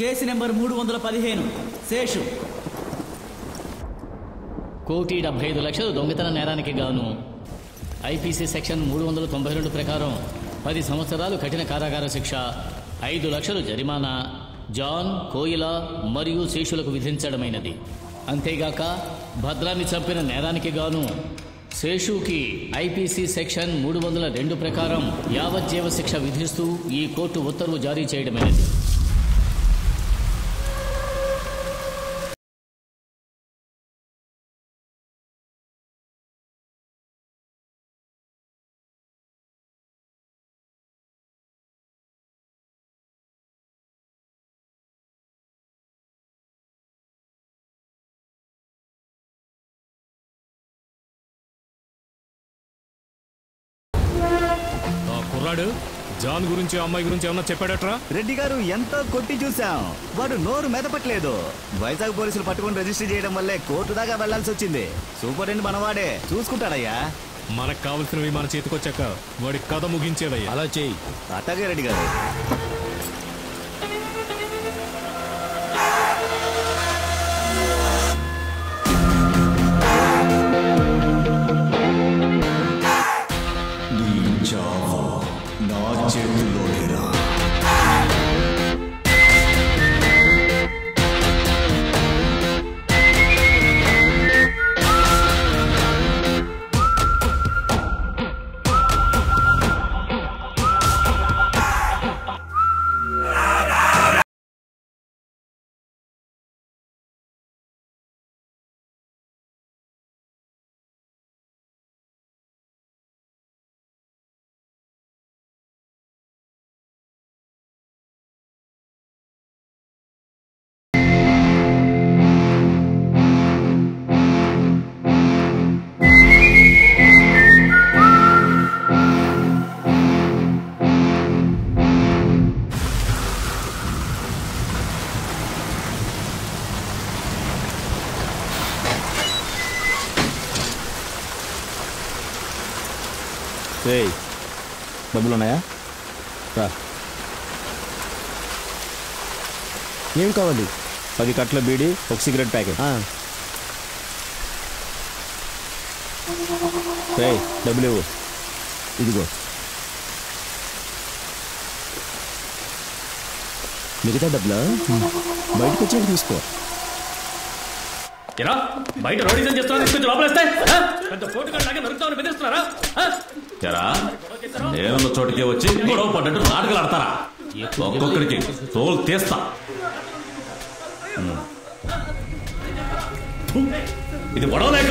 Case number 315 Seshu. 1,75,00,000 దొంగతన నేరానికి గాను IPC section 392 ప్రకారం 10 సంవత్సరాలు కఠిన కారాగార శిక్ష, 5 లక్షలు జరిమానా జాన్, కోయిల మరియు శేషులకు విధించడమైనది. అంతేగాక భద్రాన్ని చంపిన నేరానికి గాను శేషుకి ఐపీసీ సెక్షన్ 302 ప్రకారం యావజ్జీవ శిక్ష విధిస్తూ ఈ కోర్టు ఉత్తర్వు జారీ చేయడమైనది. జాన్ గురించి అమ్మాయి గురించి ఏమన్నా చెప్పాడట్రా? రెడ్డి గారు ఎంతో కొట్టి చూసాం, వాడు నోరు మెదపట్లేదు. వైజాగ్ పోలీసులు పట్టుకుని రిజిస్టర్ చేయడం వల్లే కోర్టు దాకా వెళ్లాల్సి వచ్చింది. సూపరింటెండెంట్ మనవాడే చూసుకుంటాడయ్యా. మనకు కావలసినవి మన చేతికొచ్చాక వాడి కథ ముగించేదయ్యా. అలా చెయ్యి. అట్టగే రెడ్డి గారు. చేతుల్లోనేరా. డబ్బులు ఉన్నాయా? రా. ఏం కావాలి? 10 కట్ల బీడీ, 1 సిగరెట్ ప్యాకెట్. డబ్బులు ఇవ్వు. ఇదిగో. మిగతా డబ్బులా బయటకు వచ్చి తీసుకో. బయట రోడీజన్ చేస్తున్నా లోపలేస్తే పెద్ద ఫోటోలాగా నరుకుతామని బెదిరిస్తున్నారా? నేనున్న చోటికి వచ్చి గొడవ పడ్డట్టు నాటకాలు ఆడతారా? ఒక్కొక్కడికి తోలు తీస్తా. ఇది గొడవ లేక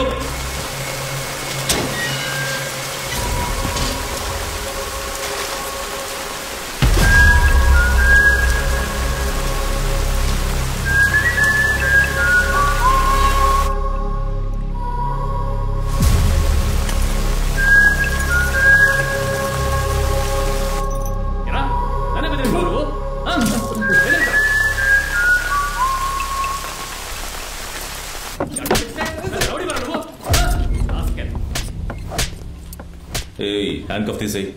హ్యాండ్ కఫ్ తీసేయి.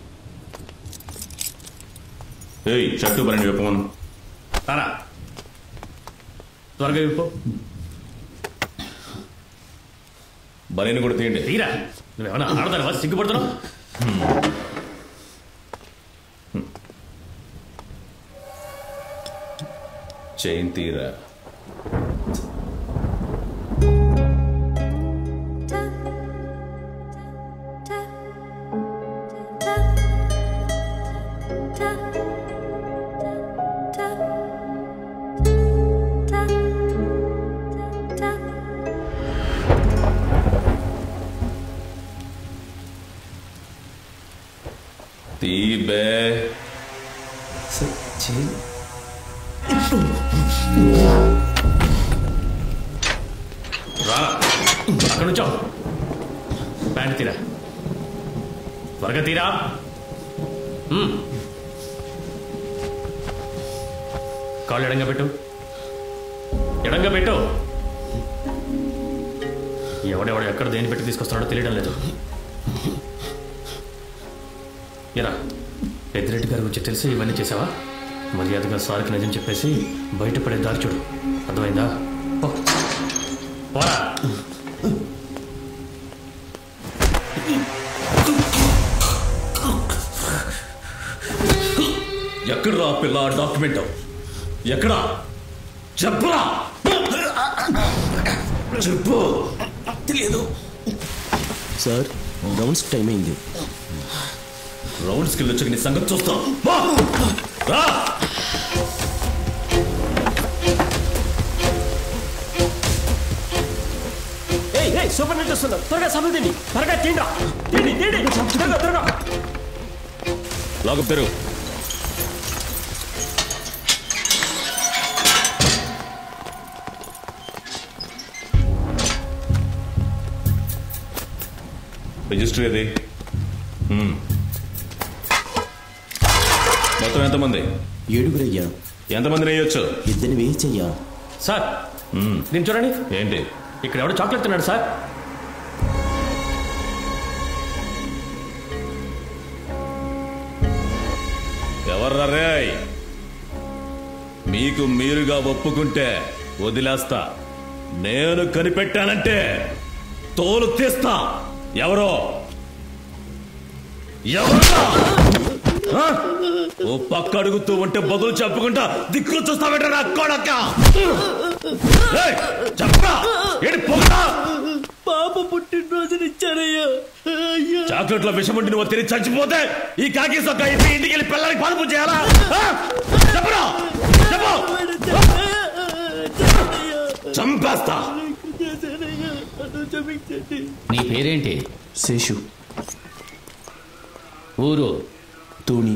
షర్టు పరండి విప్పమను. తారా త్వరగా విప్పు. బనీని కూడా తీయండి. తీరా. నువ్వేమన్నా ఆడతావా? సిగ్గుపడుతున్నావు. చైన్ తీరా. అక్కడ నుంచో ప్యాంట్ తీరా. త్వరగా తీరా. కాళ్ళు ఎడంగా పెట్టు. ఎడంగా పెట్టు. ఎవడెవడు ఎక్కడ దేని పెట్టి తీసుకొస్తున్నాడో తెలియడం లేదు. ఎరా పెద్దిరెడ్డి గారి గురించి తెలిసి ఇవన్నీ చేసావా? మర్యాదగా సార్కి నిజం చెప్పేసి బయటపడే దారి చూడు, అర్థమైందా? పోరా. ఎక్కడ్రా పిల్ల డాక్యుమెంట్? ఎక్కడా? చెప్పరా, చెప్పు. తెలియదు సార్. రౌండ్స్ టైం అయింది. రౌండ్స్కి వెళ్ళొచ్చాక నీ సంగతి చూస్తాం. సూపర్ నెట్ వస్తుందా? త్వరగా సభలు తిండి, త్వరగా తిండా, త్వరగా త్వరగా. లాగప్ తెరు. రిజిస్టర్ ఏది? మొత్తం ఎంతమంది? 7 ఎంతమందిని వేయొచ్చు? 2 వేయించయ్యా. సార్ నేను చూడండి. ఏంటి? ఇక్కడ ఎవడో చాక్లెట్ తిన్నాడు సార్. ఎవర్రా రే? మీకు మీరుగా ఒప్పుకుంటే వదిలేస్తా, నేను కనిపెట్టానంటే తోలు తీస్తా. ఎవరో ఓ పక్క అడుగుతూ ఉంటే బదులు చెప్పుకుంటా దిక్కులు చూస్తావేంట నా కొడక? చెప్పరా, ఏంటి పొగడా? పాప పుట్టినరోజుని ఇచ్చారయ్యా. చాక్లెట్లో విషం ఉండి నువ్వు తిరిగి చచ్చిపోతే ఈ కాకి సొక్క ఇంటికి వెళ్ళి పిల్లలకి పాలు చేయాలా? చెప్పరా, చెప్పు. చంపేస్తా. నీ పేరేంటి? శేషు. ఊరు? తూణి.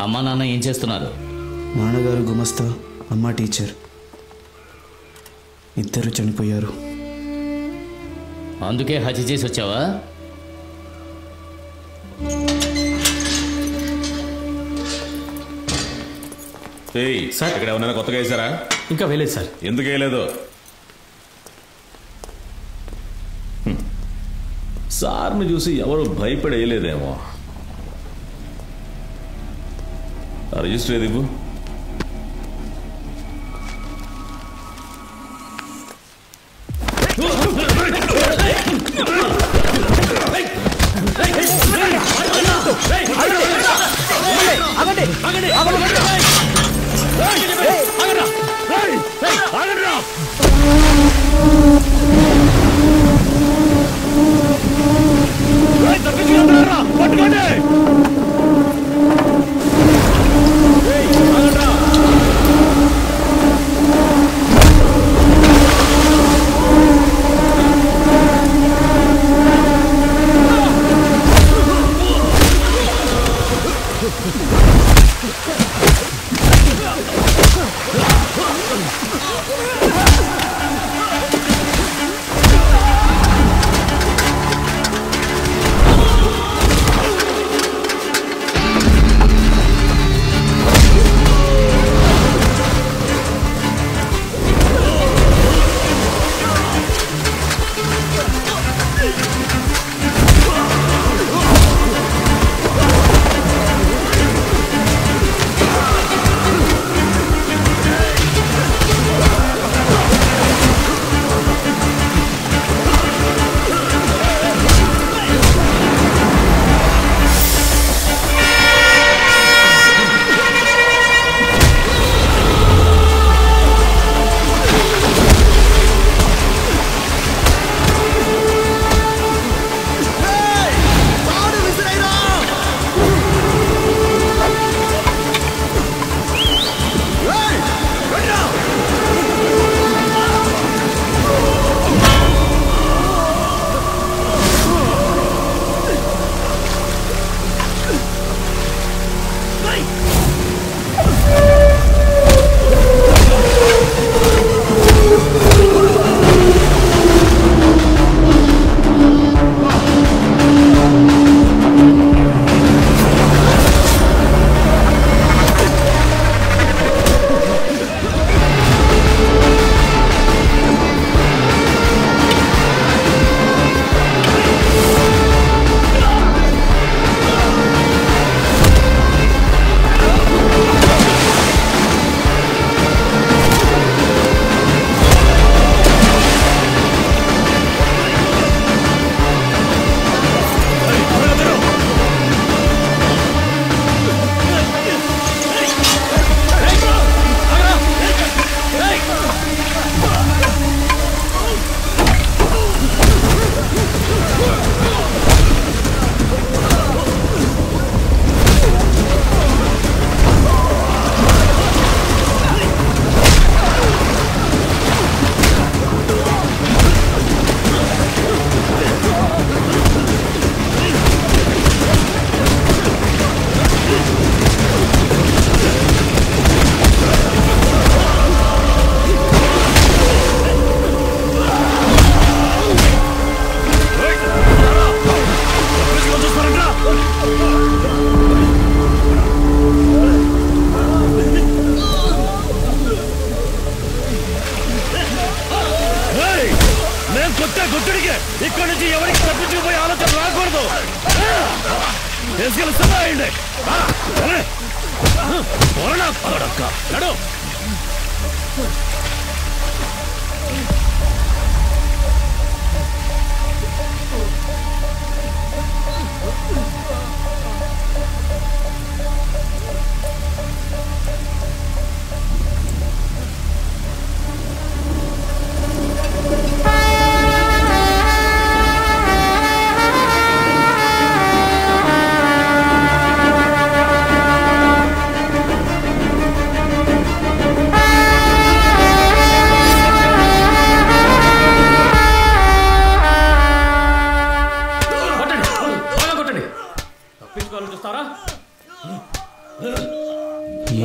అమ్మా నాన్న ఏం చేస్తున్నారు? నాన్నగారు గుమస్తా, అమ్మ టీచర్. ఇద్దరు చనిపోయారు. అందుకే హత్య చేసి వచ్చావా? సార్, ఇక్కడ ఏమన్నా కొత్తగా వేసారా? ఇంకా వేయలేదు సార్. ఎందుకు వేయలేదు? సార్ని చూసి ఎవరు భయపడేయలేదేమో. రిజిస్టర్ ఏది? పట్టుకోండి. ఇక్కడి నుంచి ఎవరికి తప్పించుకుపోయే ఆలోచన రాకూడదు. తీసుకెళ్ళి అయింది నడు.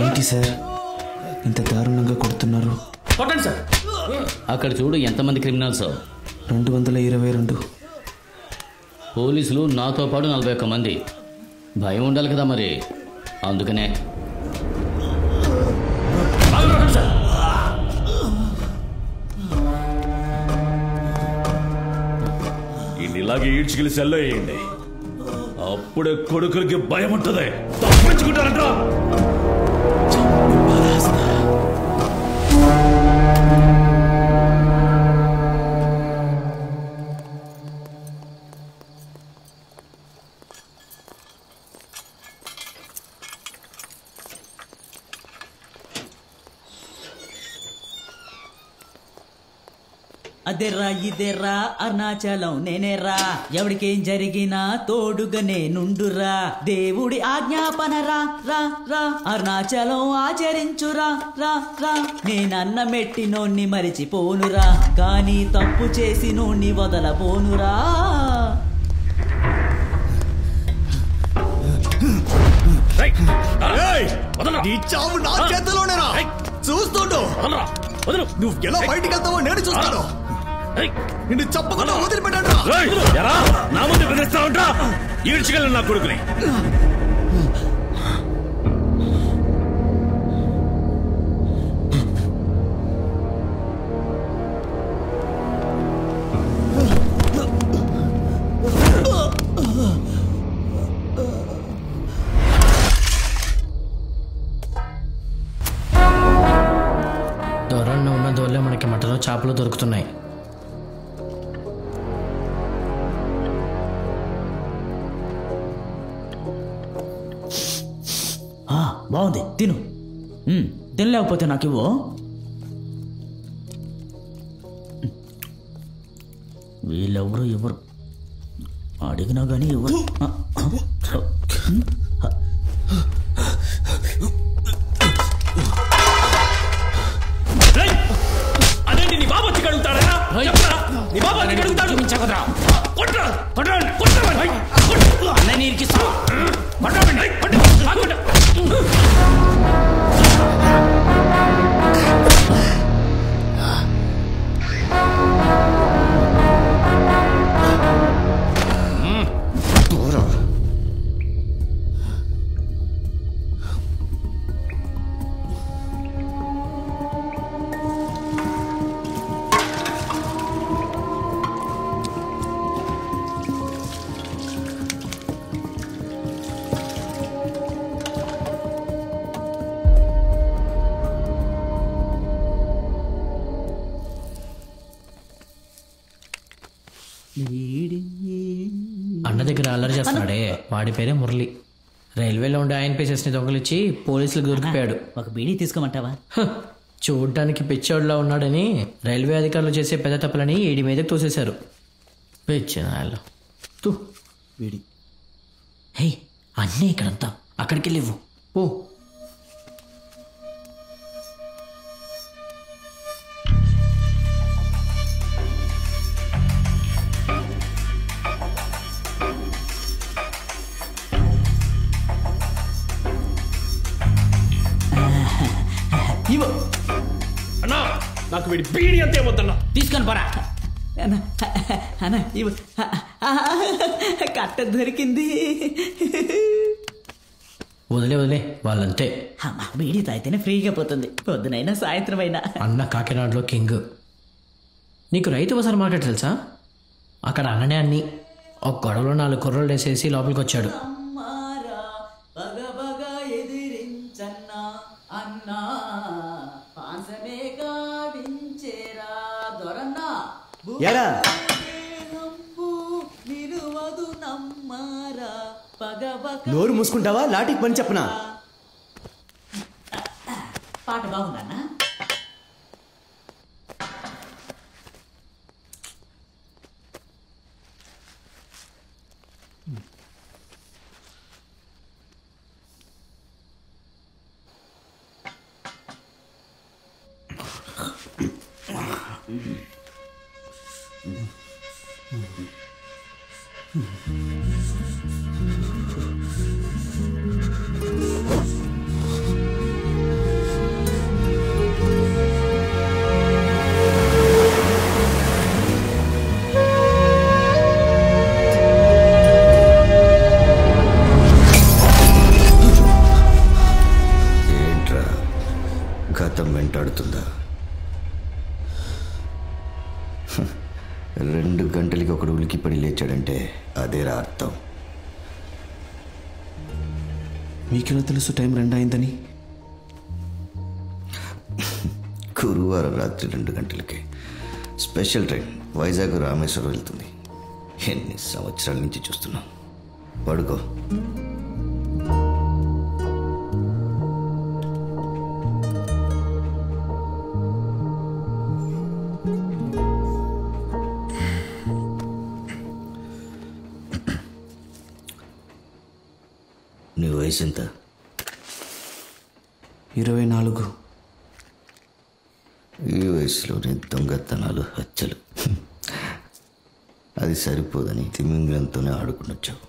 ఏంటి సార్ ఇంత దారుణంగా కొడుతున్నారు? కొట్టండి సార్. అక్కడ చూడు ఎంతమంది క్రిమినల్స్. 222. పోలీసులు నాతో పాటు 41 మంది. భయం ఉండాలి కదా మరి, అందుకనే. ఇలాగే ఈడ్చుకెళ్ళి సెల్లో వేయండి. అప్పుడే కొడుకులకి భయం ఉంటుంది. తప్పించుకుంటారంట. అదేరా ఇదేరా అరుణాచలం నేనేరా, ఎవడికేం జరిగినా తోడుగా నేనుండురా. దేవుడి ఆజ్ఞాపనరా రా రా, అరుణాచలం ఆచరించురా రా రా. నేనన్న మెట్టినోణ్ణి మరిచిపోనురా, కానీ తప్పు చేసినోణ్ణి వదలపోనురా. నువ్వు ఎలా బయటికి వెళ్తావో నేను చూస్తాను. నిన్ను చెప్పకుండా వదిలిపెట్టాను. నా ముందు బెదిరిస్తా ఉంటా. ఈడ్చుకెళ్ళను నా కొడుకుని. దూరంలో ఉన్న దోళ్ళే మనకి మటలో చేపలు దొరుకుతున్నాయి. బాగుంది, తిను. తినలేకపోతే నాకు ఇవ్వు. వీళ్ళెవరు ఎవరు అడిగినా కానీ ఎవరు. అదేంటి నీ బాబు వచ్చి కడుగుతాడా? నీ బాబు వచ్చి కడుగుతాడు. అన్న దగ్గర అల్లరి చేస్తున్నాడే, వాడి పేరే మురళి. రైల్వేలో ఉండే ఆయన పేసెస్ని దొంగలిచ్చి పోలీసులకు దొరికిపోయాడు. ఒక బీడీ తీసుకోమంటావా? చూడ్డానికి పిచ్చోడ్లా ఉన్నాడని రైల్వే అధికారులు చేసే పెద్ద తప్పులని ఈడి మీదకి తోసేశారు. పిచ్చిన తూ వీడి. హే, అన్నీ ఇక్కడంతా, అక్కడికి వెళ్ళివ్వు. ఓ అన్నా, నాకు వీడి బీడి అంతే వద్దన్నా. తీసుకొని పోరా అన్న. ఇవ్వు. కట్ట దొరికింది. వదిలే వదిలే, వాళ్ళంతే. అమ్మా, బీడీ తాగితేనే ఫ్రీగా పోతుంది, పొద్దునైనా సాయంత్రం అయినా. అన్న కాకినాడలో కింగ్. నీకు రైతు బజార్ మార్కెట్ తెలుసా? అక్కడ అన్ననే అన్ని ఒక గొడవలో 4 కుర్రలు వేసేసి లోపలికి వచ్చాడు. అమ్మారా పగ పగ ఎదిరించన్నా అన్నా పాసమే కావించేరా దొరన్నా ఏరా నిలువదు నమ్మారా పగ పగ. నోరు మూసుకుంటావా లాఠీకి పని చెప్పనా? పాట బాగుందన్నా. ఏంట్రా గతం వెంటాడుతుందా? 2 గంటలకి ఒకడు ఉలికిపడి లేచాడంటే అదేరా అర్థం. మీకెలా తెలుసు టైం 2 అయిందని? గురువారం రాత్రి 2 గంటలకి స్పెషల్ ట్రైన్ వైజాగ్ రామేశ్వరం వెళ్తుంది. ఎన్ని సంవత్సరాల నుంచి చూస్తున్నాం. పడుకో. నీ వయసు ఎంత? 24. ఈ వయసులోనే దొంగతనాలు, హత్యలు. అది సరిపోదని తిమింగలంతోనే ఆడుకుని వచ్చావు.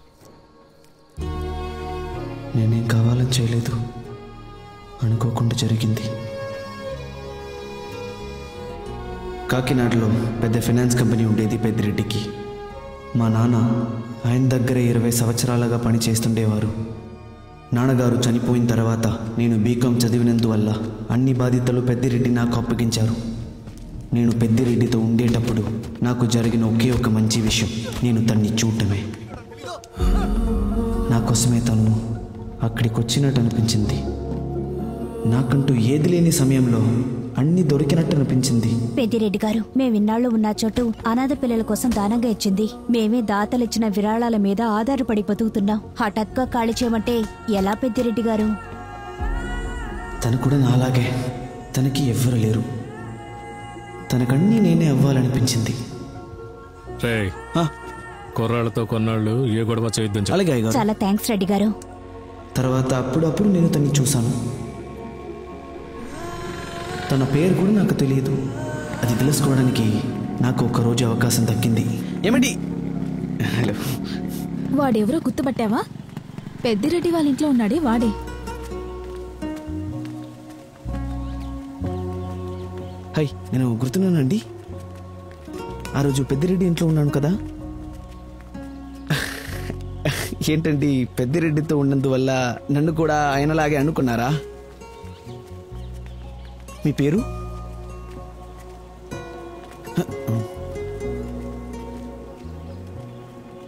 నేనేం కావాలని చేయలేదు, అనుకోకుండా జరిగింది. కాకినాడలో పెద్ద ఫైనాన్స్ కంపెనీ ఉండేది పెద్దిరెడ్డికి. మా నాన్న ఆయన దగ్గర 20 సంవత్సరాలుగా పని చేస్తుండేవారు. నాన్నగారు చనిపోయిన తర్వాత నేను బీకాం చదివినందువల్ల అన్ని బాధ్యతలు పెద్దిరెడ్డి నాకు అప్పగించారు. నేను పెద్దిరెడ్డితో ఉండేటప్పుడు నాకు జరిగిన ఒకే ఒక మంచి విషయం, నేను తన్ని చూడటమే. నా కోసమే తను అక్కడికి వచ్చినట్టు అనిపించింది. నాకంటూ ఏది లేని సమయంలో అన్ని దొరికినట్టు అనిపించింది. పెద్దిరెడ్డి గారు, మేమిన్నాళ్ళు ఉన్న చోటు అనాథ పిల్లల కోసం దానంగా ఇచ్చింది. మేమే దాతలిచ్చిన విరాళాల మీద ఆధారపడి బతుకుతున్నాం. హఠాత్గా ఖాళీ చేయమంటే ఎలా పెద్దిరెడ్డి గారు? తను కూడా నాలాగే. తనకి ఎవ్వరు లేరు. తనకన్నీ నేనే అవ్వాలనిపించింది. కుర్రాళ్ళతో కొన్నాళ్ళు ఏ గొడవ చేయొద్దని. అలాగే. చాలా థ్యాంక్స్ రెడ్డి గారు. తర్వాత అప్పుడప్పుడు నేను తన్ని చూశాను. తన పేరు కూడా నాకు తెలియదు. అది తెలుసుకోవడానికి నాకు ఒకరోజు అవకాశం దక్కింది. ఏమండి? హలో. వాడెవరో గుర్తుపట్టావా? పెద్దిరెడ్డి వాళ్ళ ఇంట్లో ఉన్నాడే వాడే. హై, నేను గుర్తున్నానండి. ఆ రోజు పెద్దిరెడ్డి ఇంట్లో ఉన్నాను కదా. ఏంటండి, పెద్దిరెడ్డితో ఉన్నందువల్ల నన్ను కూడా ఆయనలాగే అనుకున్నారా? మీ పేరు?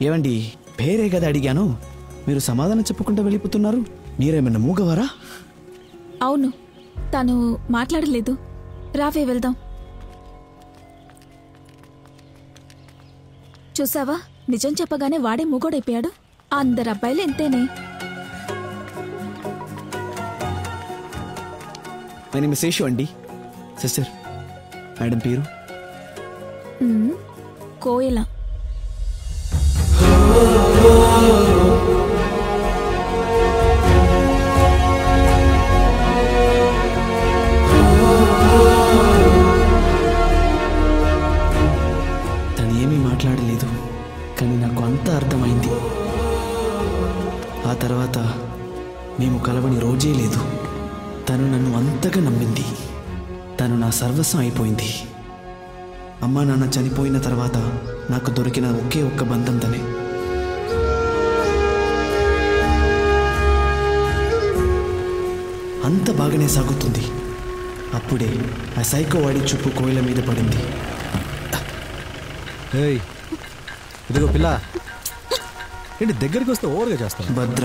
ఏమండి, పేరే కదా అడిగాను, మీరు సమాధానం చెప్పకుండా వెళ్ళిపోతున్నారు. మీరేమన్నా మూగవారా? అవును, తను మాట్లాడలేదు. రావే వెళ్దాం. చూసావా, నిజం చెప్పగానే వాడే మూగోడైపోయాడు. అందరు అబ్బాయిలు ఎంతేనే. నేను మిస్ శేషు అండి. సిస్టర్, మేడం పేరు? కోయల. తను ఏమీ మాట్లాడలేదు, కానీ నాకు అంతా అర్థమైంది. ఆ తర్వాత మేము కలవని రోజే లేదు. తను నన్ను అంతగా నమ్మింది. తను నా సర్వస్వం అయిపోయింది. అమ్మా నాన్న చనిపోయిన తర్వాత నాకు దొరికిన ఒకే ఒక్క బంధం తనే. అంత బాగానే సాగుతుంది. అప్పుడే ఆ సైకో వాడి చూపు కోయిల మీద పడింది. ఇదిగో పిల్ల ఏంటి దగ్గరికి వస్తే ఓవర్గా చేస్తాను. భద్ర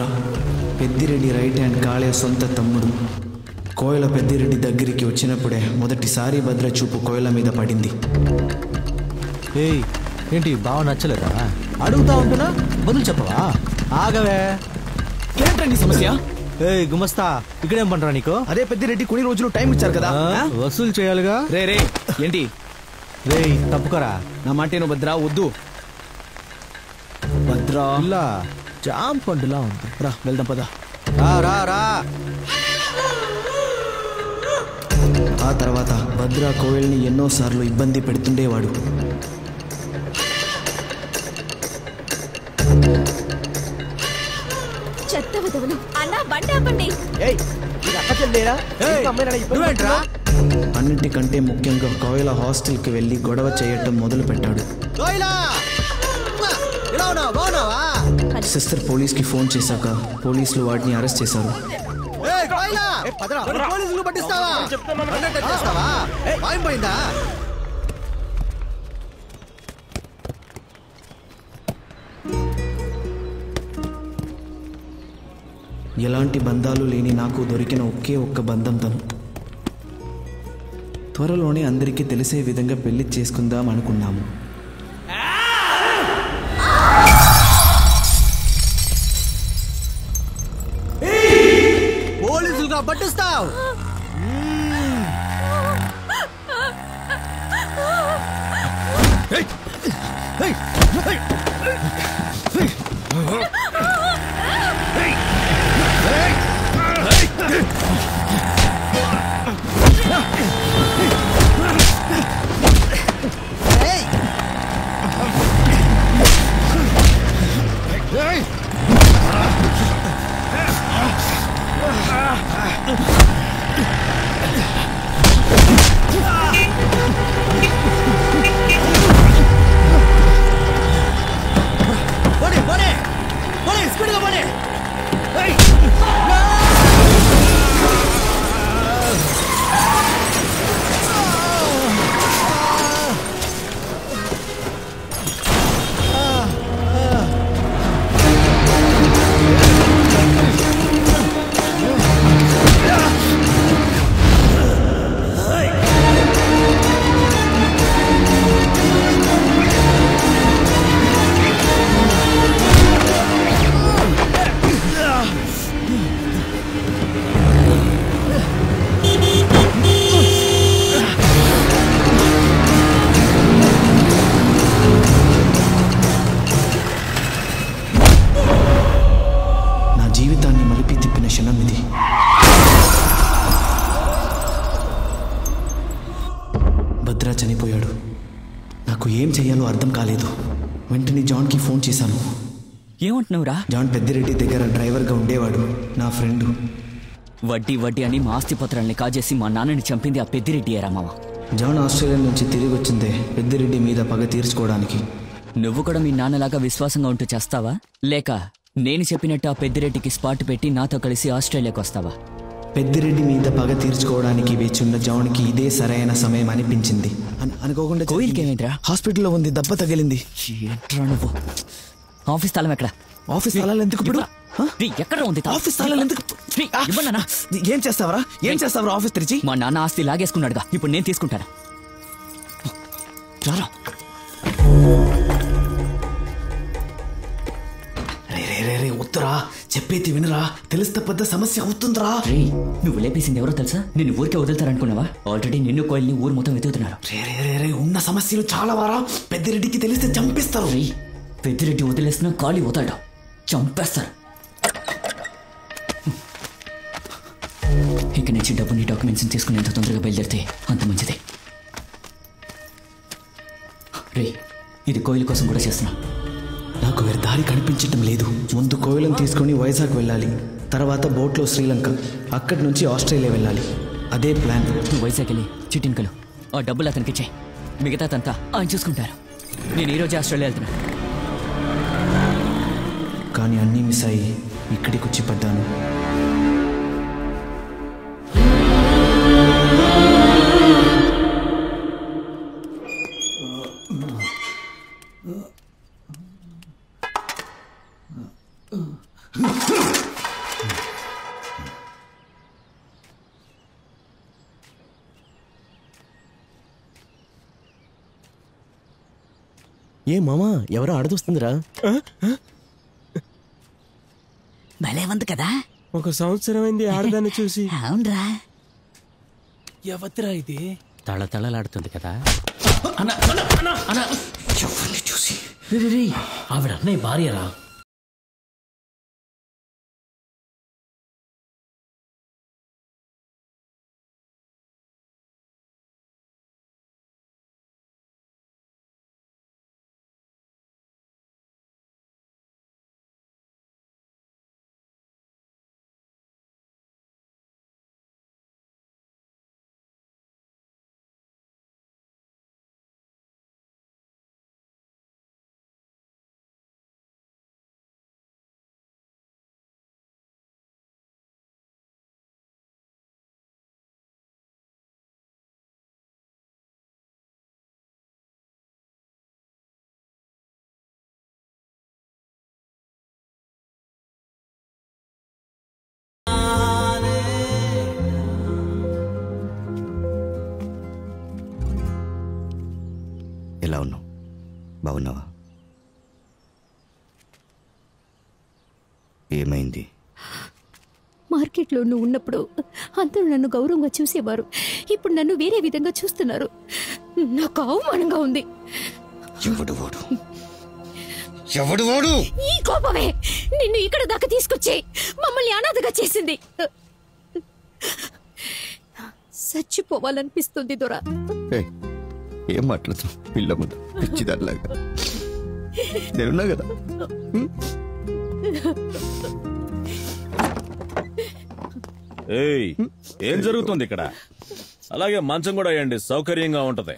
పెద్దిరెడ్డి రైట్ హ్యాండ్ కాళయ్య సొంత తమ్ముడు. కోయల పెద్దిరెడ్డి దగ్గరికి వచ్చినప్పుడే మొదటిసారి భద్ర చూపు కోయల మీద పడింది. ఏయ్ ఏంటి బావ నచ్చలేదా? అడుగుతా ఉంటున్నా బదులు చెప్పవా? ఆగవే. ఏంటండి సమస్య? ఏయ్ గుమస్తా ఇక్కడేం పంటరా నీకు? అదే పెద్దిరెడ్డి కొన్ని రోజులు టైం ఇచ్చారు కదా, వసూలు చేయాలిగా. రే ఏంటి రే తప్పుకోరా. నా మాటేను భద్ర, వద్దు. భద్ర ఇలా జామ్ పండులా ఉంది. రా వెళ్దాం పద. రా ఆ తర్వాత భద్ర కోయల్ని ఎన్నోసార్లు ఇబ్బంది పెడుతుండేవాడు. చెత్త విధవులు అన్నా బండి ఆపండి. అన్నిటికంటే ముఖ్యంగా కోయల హాస్టల్కి వెళ్ళి గొడవ చేయటం మొదలు పెట్టాడు. సిస్టర్ పోలీస్కి ఫోన్ చేశాక పోలీసులు వాడిని అరెస్ట్ చేశారు. ఎలాంటి బంధాలు లేని నాకు దొరికిన ఒకే ఒక్క బంధం తను. త్వరలోనే అందరికీ తెలిసే విధంగా పెళ్లి చేసుకుందాం అనుకున్నాము. పోలీసులుగా పట్టిస్తావు. భద్ర చనిపోయాడు. నాకు ఏం చెయ్యాలో అర్థం కాలేదు. వెంటనే జాన్కి ఫోన్ చేశాను. ఏమంటున్నావురా? జాన్ పెద్దిరెడ్డి దగ్గర డ్రైవర్గా ఉండేవాడు, నా ఫ్రెండ్. వడ్డీ వడ్డీ అని మా ఆస్తి పత్రాలని కాజేసి మా నాన్నని చంపింది ఆ పెద్దిరెడ్డి ఏరా మామ. జాన్ ఆస్ట్రేలియా నుంచి తిరిగి వచ్చిందే పెద్దిరెడ్డి మీద పగ తీర్చుకోవడానికి. నువ్వు కూడా మీ నాన్నలాగా విశ్వాసంగా ఉంటూ చేస్తావా, లేక నేను చెప్పినట్టు ఆ పెద్దిరెడ్డికి స్పాట్ పెట్టి నాతో కలిసి ఆస్ట్రేలియాకి వస్తావా? పెద్దిరెడ్డి మీద పగ తీర్చుకోవడానికి వేచున్న జాన్కి ఇదే సరైన సమయం అనిపించింది. అనుకోకుండా కోయిల్కి ఏమైందిరా? హాస్పిటల్లో ఉంది, దెబ్బ తగిలింది. ఏంట్రా నువ్వు? ఆఫీస్ స్థలం ఎక్కడ? ఆఫీస్ స్థలాలు ఎందుకు ఇప్పుడు? ఎక్కడ ఉంది ఆఫీస్ స్థలాలు ఎందుకు? ఏం చేస్తావరా? ఏం చేస్తావరా ఆఫీస్ తెరిచి? మా నాన్న ఆస్తి లాగేసుకున్నాడుగా, ఇప్పుడు నేను తీసుకుంటాను. చారా ఉత్తరా చెప్పేది వినరా, తెలిస్తే పెద్ద సమస్య అవుతుందిరా. నువ్వు లేపేసింది ఎవరో తెలుసా? నిన్ను ఊరికే వదులుతారనుకున్నావా? ఆల్రెడీ నిన్ను కోయిల్ని ఊరు మొత్తం వెతుకుతున్నారు. ఉన్న సమస్యలు చాలా వారా, పెద్దిరెడ్డికి తెలిస్తే చంపేస్తారు. పెద్దిరెడ్డి వదిలేసిన ఖాళీ వదలడం, చంపేస్తారు. ఇక నుంచి డబ్బుని డాక్యుమెంట్స్ తీసుకుని ఎంత తొందరగా బయలుదేరితే అంత మంచిది. రే, ఇది కోయిల్ కోసం కూడా చేస్తున్నా. నాకు వేరే దారి కనిపించడం లేదు. ముందు కోయిలను తీసుకుని వైజాగ్ వెళ్ళాలి, తర్వాత బోట్లో శ్రీలంక, అక్కడి నుంచి ఆస్ట్రేలియా వెళ్ళాలి. అదే ప్లాన్. నువ్వు వైజాగ్ వెళ్ళి చిట్టింకలు ఆ డబ్బులు అతనికి ఇచ్చాయి, మిగతాదంతా ఆయన చూసుకుంటారు. నేను ఈరోజు ఆస్ట్రేలియా వెళ్తున్నా. కానీ అన్నీ మిస్ అయ్యి ఇక్కడికి వచ్చి పడ్డాను. ఏ మామా ఎవరో ఆడదొస్తుందిరా. భలే ఉంది కదా. 1 సంవత్సరం అయింది ఆడదాన్ని చూసి. అవునరా. ఎవత్రా ఇది? తళతళలాడుతుంది కదా. చూసి ఆవిడ అన్నయ్య భార్యరా. ఎలా ఉన్నావు? బాగున్నావా? ఏమైంది? మార్కెట్లో నువ్వు ఉన్నప్పుడు అందరూ నన్ను గౌరవంగా చూసేవారు. ఇప్పుడు నన్ను వేరే విధంగా చూస్తున్నారు. నాకు అవమానంగా ఉంది. ఎవడు వాడు? ఈ కోపమే నిన్ను ఇక్కడ దాకా తీసుకొచ్చి మమ్మల్ని అనాథగా చేసింది. చచ్చిపోవాలనిపిస్తుంది దొరా. ఏం మాట్లాడుతున్నావు పిల్ల ముందు పిచ్చిదానిలాగా? నేనున్నా కదా. ఏం జరుగుతుంది ఇక్కడ? అలాగే మంచం కూడా వేయండి, సౌకర్యంగా ఉంటది.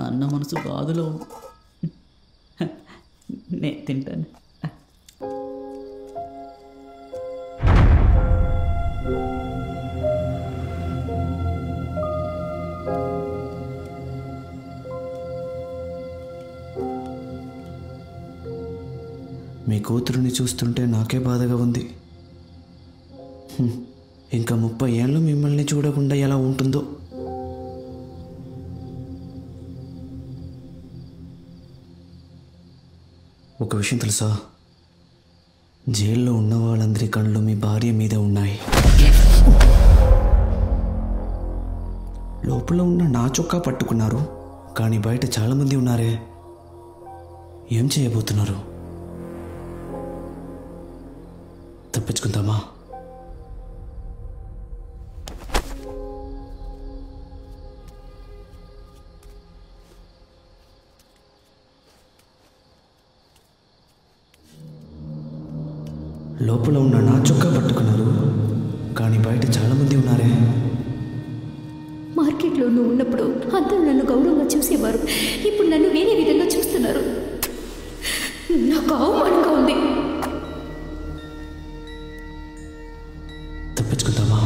అన్న మనసు బాధలో ఉంది. నేను తింటాను. మీ కూతురుని చూస్తుంటే నాకే బాధగా ఉంది. ఇంకా 30 ఏళ్ళు మిమ్మల్ని చూడకుండా ఎలా ఉంటుందో. ఒక విషయం తెలుసా? జైల్లో ఉన్న వాళ్ళందరి కళ్ళు మీ భార్య మీద ఉన్నాయి. లోపల ఉన్న నా చొక్కా పట్టుకున్నారు, కానీ బయట చాలామంది ఉన్నారే. ఏం చేయబోతున్నారు? తప్పించుకుందామా? లోపల ఉన్న నా చొక్కా పట్టుకున్నారు, కానీ బయట చాలామంది ఉన్నారే. మార్కెట్లో నువ్వు ఉన్నప్పుడు అందరూ నన్ను గౌరవంగా చూసేవారు. ఇప్పుడు నన్ను వేరే విధంగా చూస్తున్నారు. నాకు అవమానంగా ఉంది. తప్పించుకుందామా?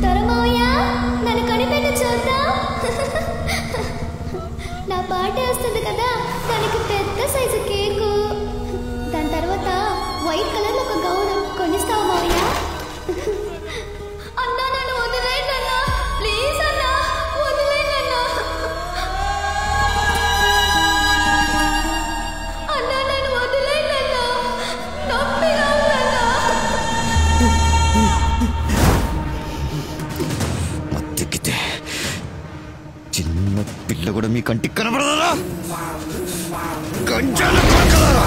దొరమావయ్య, నన్ను కనిపెట్టు చూద్దాం. కూడా మీ కంటికి కనబడదా? గంజాల కొరకలారా!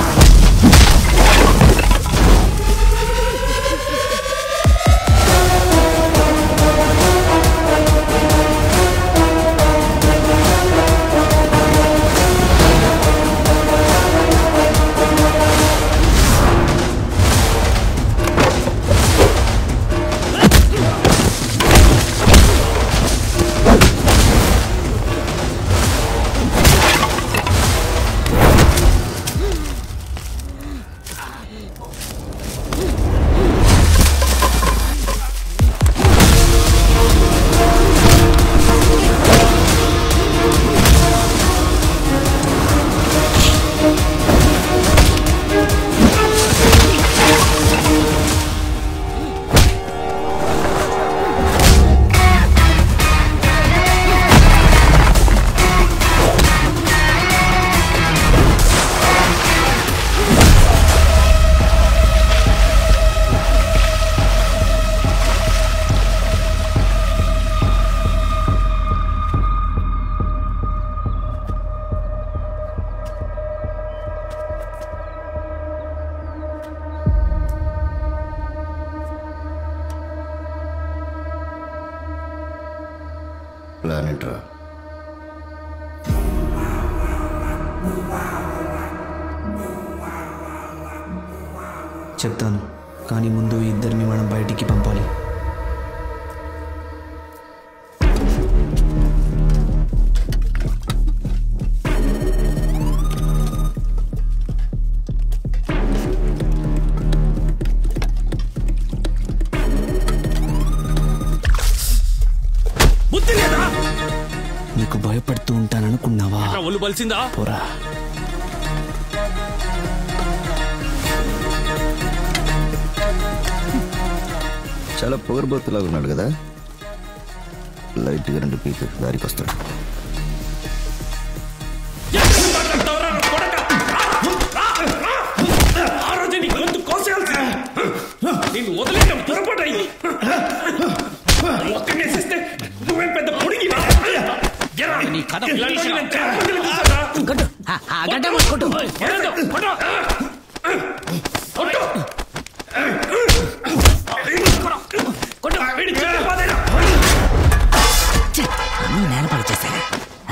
ప్లాన్ ఏంట్రా? చెప్తాను, కానీ ముందు ఈ ఇద్దరిని మనం బయటికి పంపాలి. నీకు భయపడుతూ ఉంటాననుకున్నావా? ఒళ్ళు బలిసిందా? పోరా. చాలా పొగరబోతులాగా ఉన్నాడు కదా. లైట్గా 2 పీకు దారికి వస్తాడు. నేను వదిలేయడం పొరపాటైంది. ఒక్కనేసిస్తే నువ్వేం పెద్ద పొడిగి నీ కథ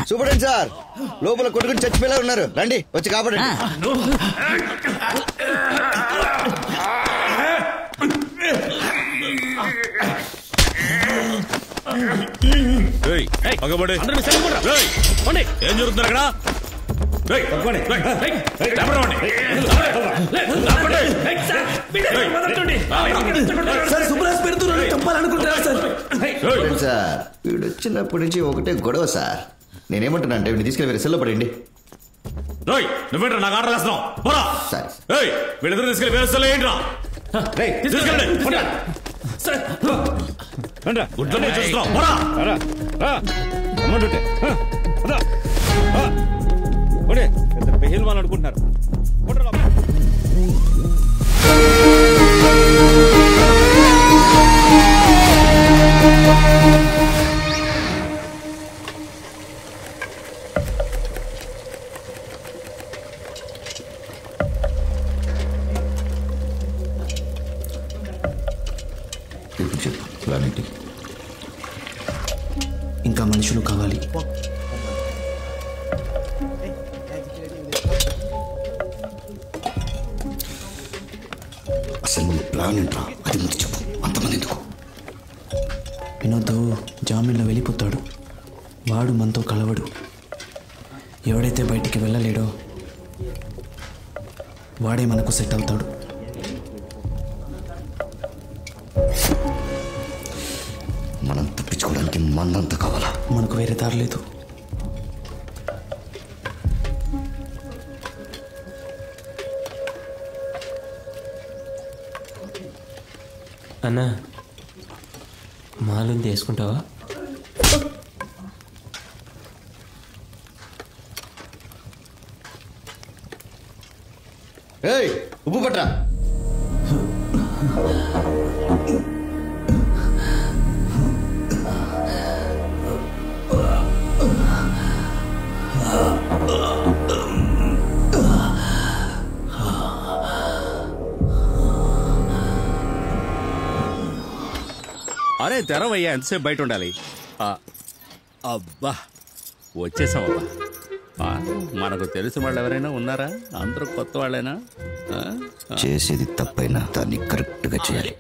సూపరింటెండెంట్ సార్, లోపల కొట్టుకుని చచ్చిపోయేలా ఉన్నారు. రండి వచ్చి కాపాడండి. ఏం జరుగుతుంది అక్కడ? సార్ వీడు వచ్చినప్పటి నుంచి ఒకటే గొడవ సార్. నేనేమంటున్నా అంటే వీడిని తీసుకెళ్ళి వేరే సెల్లో పడండి. నువ్వేంట్రా నాకు ఆర్డర్ వేస్తున్నావు? వీళ్ళిద్దరు తీసుకెళ్ళి వేరే సెల్లో ఏంట్రా? గుడ్ల చూస్తున్నావు. పెహిల్వాన్ అనుకుంటున్నారు. ఇంకా మనుషులు కావాలి. అసలు మన ప్లాన్ ఏంట్రా? అది ముందు చెప్పు. అంతమంది ఎందుకు? వినోద్ జామీన్లో వెళ్ళిపోతాడు. వాడు మనతో కలవడు. ఎవడైతే బయటికి వెళ్ళలేడో వాడే మనకు సెట్ అవుతాడు. మనం తప్పించుకోవడానికి మందంతా కావాలా? మనకు వేరే దారి లేదు. అన్నా, మాలుంది వేసుకుంటావా? ఏయ్, ఉప్పు పట్రా. అరే తెరవయ్యా, ఎంతసేపు బయట ఉండాలి? అబ్బా వచ్చేసాం అబ్బా. మనకు తెలిసిన వాళ్ళు ఎవరైనా ఉన్నారా? అందరూ కొత్త వాళ్ళైనా? చేసేది తప్పైనా దాన్ని కరెక్ట్ గా చేయాలి.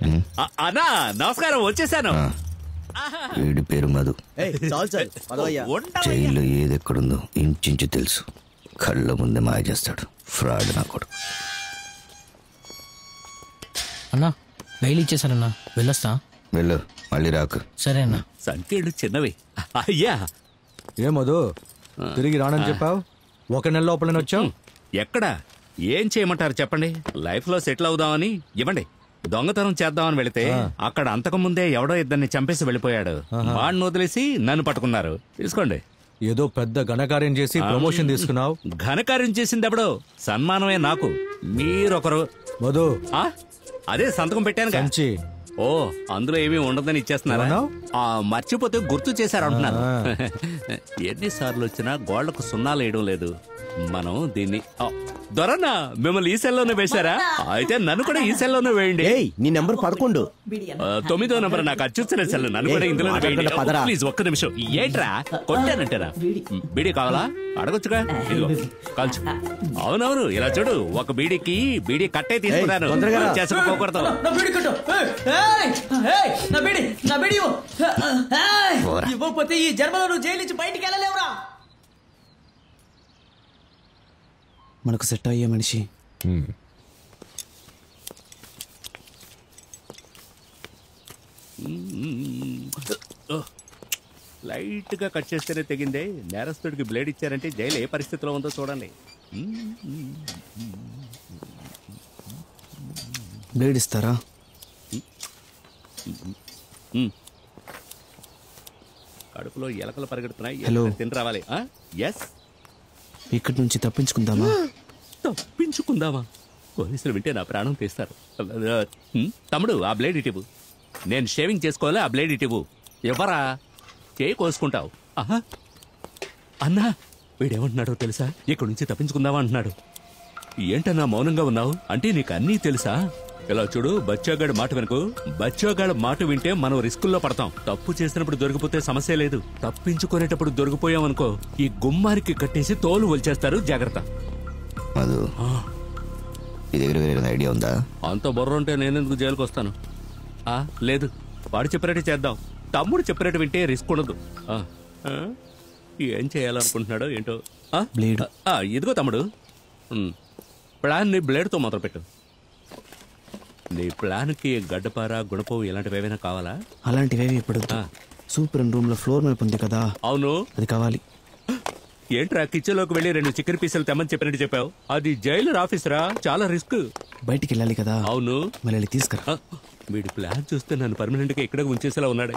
అన్నా నమస్కారం, వచ్చేసాను. వీడి పేరు మధు. జైల్లో ఏది ఎక్కడుందో ఇంచుంచు తెలుసు. కళ్ళ ముందే మాయ చేస్తాడు. ఫ్రాడ్ నా కొడుకు. అన్నా బయలు ఇచ్చేసానన్నా, వెళ్ళొస్తా. వెళ్ళు, మళ్ళీ రాకు. సరే అన్నా. సంఖ్యలు చిన్నవి. అయ్యా ఏ మధు, తిరిగి రానని చెప్పావు, ఒక నెల లోపలనే వచ్చావు. ఎక్కడా? ఏం చేయమంటారు చెప్పండి? లైఫ్ లో సెటిల్ అవుదామని, ఇవ్వండి దొంగతనం చేద్దామని వెళితే అక్కడ అంతకు ముందే ఎవడో ఇద్దరిని చంపేసి వెళ్ళిపోయాడు. వాడిని వదిలేసి నన్ను పట్టుకున్నారు. తీసుకోండి. ఏదో పెద్ద ఘనకార్యం చేసి ప్రమోషన్ తీసుకున్నావు. ఘనకార్యం చేసింది ఎవడో? సన్మానమే నాకు. మీరొకరు. మధు అదే సంతకం పెట్టాను. ఓ అందులో ఏమీ ఉండదని ఇచ్చేస్తున్నారా? మర్చిపోతే గుర్తు చేశారు అంటున్నారు. ఎన్నిసార్లు వచ్చినా గోళ్లకు సున్నాలు వేయడం లేదు. మనం దీన్ని దొరన్నా మిమ్మల్ని ఈ సెల్లోనే వేశారా? అయితే నన్ను కూడా ఈ సెల్లోనే వేయండి. నీ నెంబర్ 11. 9వ నెంబర్ నాకు అచ్చుచ్చిన సెల్. నన్ను కూడా ఇందులో వేయండి ప్లీజ్. ఒక్క నిమిషం. ఏంట్రా కొట్టానంటారా? బీడీ కావాలా? అడగొచ్చుగా. ఇదిగో కాల్చు. అవునవును, ఇలా చూడు, ఒక బీడీకి బీడీ కట్టే తీసుకున్నాను. చేసుకోకూడదు. ఇవ్వకపోతే ఈ జన్మలో నువ్వు జైలు నుంచి బయటికి వెళ్ళలేవురా. మనకు సెట్ అయ్యే మనిషి. లైట్ గా కట్ చేస్తేనే తెగిందే. నేరస్తుడికి బ్లేడ్ ఇచ్చారంటే జైలు ఏ పరిస్థితిలో ఉందో చూడండి. బ్లేడ్ ఇస్తారా? కడుపులో ఎలకలు పరిగెడుతున్నాయి. హలో, తిని రావాలి. ఎస్, ఇక్కడి నుంచి తప్పించుకుందామా? తప్పించుకుందామా? పోలీసులు వింటే నా ప్రాణం తీస్తారు. తమ్ముడు ఆ బ్లేడ్ ఇటివు. నేను షేవింగ్ చేసుకోవాలి, ఆ బ్లేడ్ ఇటివు. ఎవరా చేయి కోసుకుంటావు? అన్నా వీడేమంటున్నాడో తెలుసా? ఇక్కడి నుంచి తప్పించుకుందామా అంటున్నాడు. ఏంటన్నా మౌనంగా ఉన్నావు? అంటే నీకు అన్నీ తెలుసా? ఇలా చూడు, బచ్చోగాడు మాట వెనుకు. బచ్చోగాడు మాట వింటే మనం రిస్కుల్లో పడతాం. తప్పు చేసినప్పుడు దొరికిపోతే సమస్య లేదు. తప్పించుకునేటప్పుడు దొరికిపోయామనుకో, ఈ గుమ్మానికి కట్టేసి తోలు వలిచేస్తారు. జాగ్రత్త. మధు, ఈ దగ్గర వేరే ఐడియా ఉందా? అంత బుర్ర ఉంటే నేనెందుకు జైలుకి వస్తాను? లేదు, వాడు చెప్పినట్టు చేద్దాం. తమ్ముడు చెప్పినట్టు వింటే రిస్క్ ఉండదు. ఏం చేయాలనుకుంటున్నాడో ఏంటో. ఇదిగో తమ్ముడు, ప్లాన్ ని బ్లేడ్తో మొదలుపెట్టు. నీ ప్లాన్కి గడ్డపార, గుణపం ఇలాంటివి ఏమైనా కావాలా? అలాంటివేవి ఇప్పుడు సూపర్ రూమ్ లో ఫ్లోర్ మ్యాప్ ఉంది కదా? అవును, అది కావాలి. ఏంట్రా కిచెన్ లోకి వెళ్ళి 2 చికెన్ పీసులు తెమ్మని చెప్పినట్టు చెప్పావు? అది జైలర్ ఆఫీసరా, చాలా రిస్క్. బయటికి వెళ్ళాలి కదా? అవును, మళ్ళీ తీసుకురా. వీడి ప్లాన్ చూస్తే నన్ను పర్మనెంట్ గా ఇక్కడ ఉంచేసేలా ఉన్నాడే.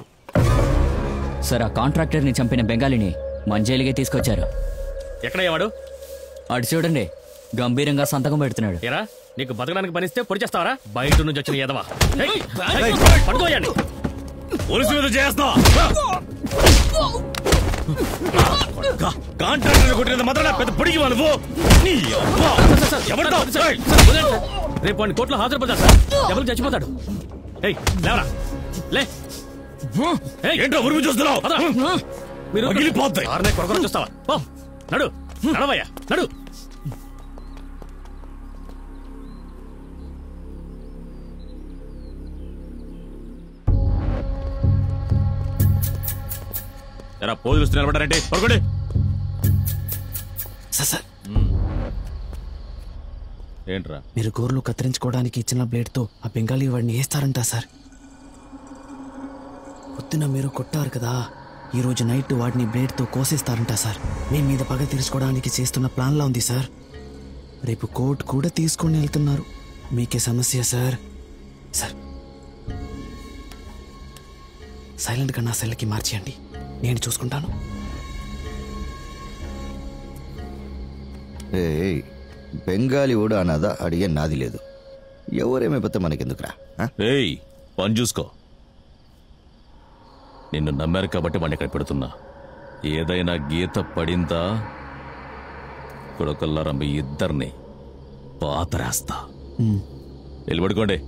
సార్, ఆ కాంట్రాక్టర్ ని చంపిన బెంగాలీని మన జైలుగే తీసుకొచ్చారు. ఎక్కడయ్యా వాడు? అటు చూడండి, గంభీరంగా సంతకం పెడుతున్నాడు. ఎరా, నీకు బతకడానికి పనిస్తే పొడి చేస్తావరా? బయట నుంచి వచ్చిన ఎదవా పట్టుకోయండి. పోలీసు మీద చేస్తా. కాంట్రాక్టర్ కొట్టిన మాత్రం పెద్ద పొడిగి నువ్వు. రేపు వాడిని కోర్టులో హాజరుపడతారు సార్. ఎవరికి చచ్చిపోతాడు. లేవరా, లే. ఏంటో ఉరుము చూస్తున్నావు? మీరు కొడుకు చూస్తావా? నడు, నడవయ్యా, నడు. పోలీసు నిలబడారంటే పడుకోండి. ఏంట్రా? మీరు గోర్లు కత్తిరించుకోవడానికి ఇచ్చిన బ్లేడ్తో ఆ బెంగాలీ వాడిని వేస్తారంట సార్. పొద్దున మీరు కొట్టారు కదా, ఈ రోజు నైట్ వాడిని బ్లేడ్తో కోసేస్తారంట సార్. మీ మీద పగ తీర్చుకోవడానికి చేస్తున్న ప్లాన్లా ఉంది సార్. రేపు కోర్టు కూడా తీసుకొని వెళ్తున్నారు. మీకే సమస్య సార్. సార్, సైలెంట్గా నా సెల్కి మార్చేయండి, నేను చూసుకుంటాను. బెంగాలీ కూడా అన్నదా అడిగే నాది లేదు. ఎవరేమైపోతే మనకెందుకురా? ఏయ్, పని చూసుకో. నిన్ను నమ్మారు కాబట్టి వాడిని ఇక్కడ పెడుతున్నా. ఏదైనా గీత పడిందా కొడుకల్లారా మీ ఇద్దరిని పాతరేస్తా. వెళ్ళి పడుకోండి.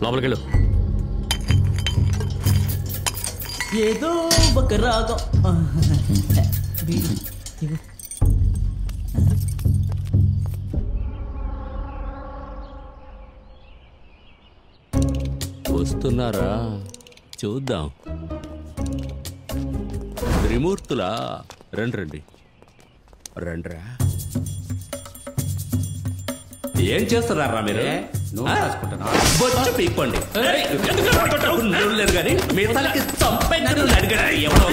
లోపలికెళ్ళు. ఏదో ఒక రాగం. వస్తున్నారా? చూద్దాం. త్రిమూర్తులా? రండి రండిరా. ఏం చేస్తున్నారా మీరు? బొచ్చు పీక్కోండి. లేదు కానీ మీ తలకి చంపేందుకు అడిగాడు ఎవడో.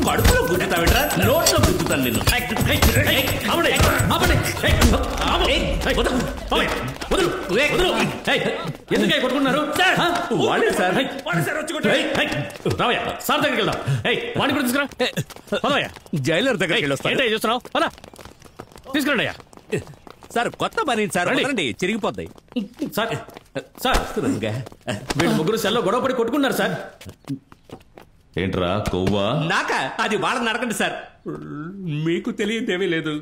కడుపులో గుద్దుతావిట్రా, నోట్లో గుద్దుతాను నిన్ను. ఎందుకే కొట్టుకున్నారు? వాడే సార్. రావయ్య, సార్ దగ్గరికి వెళ్దాం. వాడిని కూడా తీసుకురా. పదవయ్య, జైలర్ దగ్గరికి వెళ్ళొస్తాను. ఏంటో చూస్తున్నావు? పద తీసుకురండి అయ్యా. సార్ కొత్త పని సార్, రండి. చిరిగిపోతాయి సార్. సార్ వీళ్ళు ముగ్గురు సెల్లో గొడవపడి కొట్టుకున్నారు సార్. ఏంట్రా కొవ్వా? నాకా? అది వాళ్ళని అడగండి సార్. మీకు తెలియదేమీ లేదు.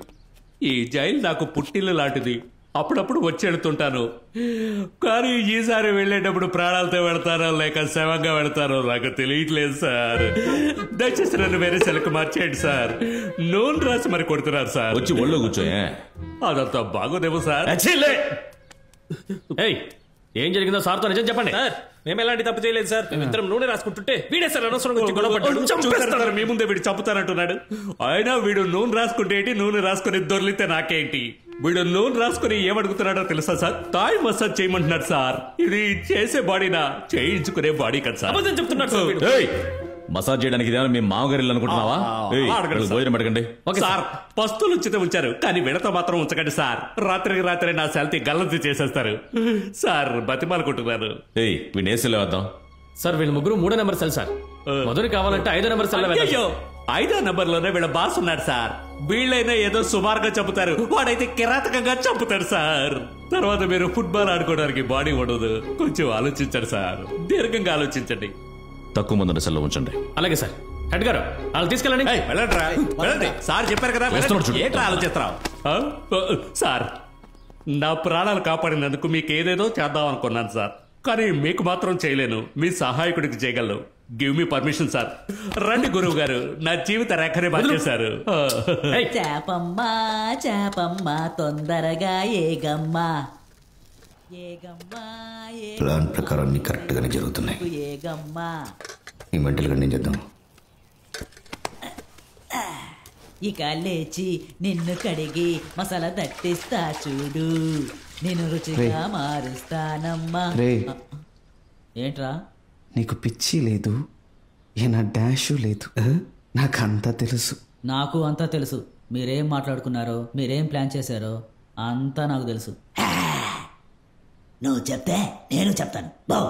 ఈ జైలు నాకు పుట్టిల్లు లాంటిది. అప్పుడప్పుడు వచ్చేడుతుంటాను. కానీ ఈసారి వెళ్ళేటప్పుడు ప్రాణాలతో వెళతారో లేక శవంగా వెళతారో నాకు తెలియట్లేదు సార్. దయచేసి నన్ను వేరే సెలకు మార్చేయండి సార్. నూనె రాసి మరి కొడుతున్నారు సార్. వచ్చి ఒళ్ళో కూర్చోయే. అదంతా బాగోదేమో సార్. ఏం జరిగిందో సార్తో నిజం చెప్పండి. సార్ మేము ఎలాంటి తప్పు చేయలేదు సార్. ఇద్దరం నూనె రాసుకుంటుంటే వీడే సార్ అనవసరంగా వచ్చి గొడవ పడ్డాడు. మీ ముందే వీడు చంపుతానంటున్నాడు. అయినా వీడు నూనె రాసుకుంటే ఏంటి, నూనె రాసుకుని దొర్లితే నాకేంటి? వీడు నూనె రాసుకుని ఏమడుగుతున్నాడో తెలుసా సార్? తాయి మసాజ్ చేయమంటున్నాడు సార్. ఇది చేసే బాడీనా, చేయించుకునే బాడీ కదా సార్. అబద్ధం చెప్తున్నాడు సార్. మసాజ్ చేయడానికి ఇదేనా మీ మామగారు అనుకుంటున్నావా? భోజనం అడగండి సార్. పస్తులు ఉచిత ఉంచారు కానీ విడత మాత్రం ఉంచకండి సార్. రాత్రికి రాత్రి నా శాలరీ గల్లంతి చేసేస్తారు సార్. బతిమాలుకుంటున్నారు. వీడేసేలే వద్దాం సార్. వీళ్ళు ముగ్గురు 3వ నెంబర్ సెల్ సార్. మొదటి కావాలంటే 5వ నెంబర్ సెల్. అయ్యో 5వ నెంబర్ లోనే వీళ్ళ బాస్ ఉన్నాడు సార్. వీళ్ళైనా ఏదో సుమారుగా చంపుతారు, వాడైతే కిరాతకంగా చంపుతాడు సార్. తర్వాత మీరు ఫుట్బాల్ ఆడుకోవడానికి బాడీ ఉండదు. కొంచెం ఆలోచించండి సార్, దీర్ఘంగా ఆలోచించండి. తక్కువ మంది సెల్లో ఉంచండి. అలాగే సార్. హెడ్ గారు వాళ్ళు తీసుకెళ్ళండి. వెళ్ళండి సార్. చెప్పారు కదా, ఏంట్రా ఆలోచిస్తున్నావు? సార్ నా ప్రాణాలు కాపాడినందుకు మీకు ఏదేదో చేద్దాం అనుకున్నాను సార్. కానీ మీకు మాత్రం చేయలేను, మీ సహాయకుడికి చేయగలను. Give me permission sir. రండి గురువు గారు, నా జీవిత రేఖనే మార్చేశారు. చేపమ్మా చేపమ్మా తొందరగా ఏగమ్మా. ప్లాన్ ప్రకారం అన్ని కరెక్ట్ గానే జరుగుతున్నాయి. ఈ మెంటల్ గా నేను చేద్దాం. ఇక లేచి నిన్ను కడిగి మసాలా తట్టిస్తా చూడు, నేను రుచిగా మారుస్తానమ్మా. ఏంట్రా నీకు పిచ్చి లేదు, నా డాషు లేదు. నాకు అంతా తెలుసు. నాకు అంతా తెలుసు. మీరేం మాట్లాడుకున్నారో, మీరేం ప్లాన్ చేశారో అంతా నాకు తెలుసు. నువ్వు చెప్తే నేను చెప్తాను. బావు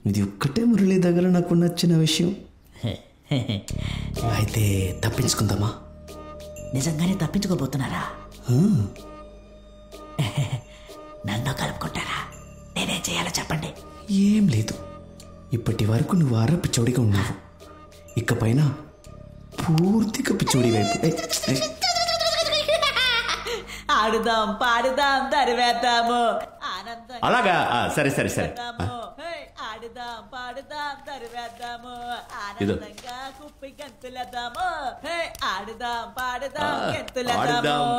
ఇది ఒక్కటే మురళి దగ్గర నాకు నచ్చిన విషయం. అయితే తప్పించుకుందామా? నిజంగానే తప్పించుకోబోతున్నారా? నన్ను కలుపుకుంటారా? నేనేం చేయాలో చెప్పండి. ఏం లేదు, ఇప్పటి వరకు నువ్వు ఆరా పిచ్చోడిగా ఉన్నావు. ఇకపైన పూర్తిగా పిచ్చోడి వైపు. ఆడుదాం, పాడుదాం, తరివేద్దాము. అలాగా? సరే సరే సరే. ఆడుదాం, పాడుదాం, తరివేద్దాము. ఆనందంగా కుప్పి గంతులేద్దాము. ఆడుదాం, పాడుదాం, గంతులేద్దాము.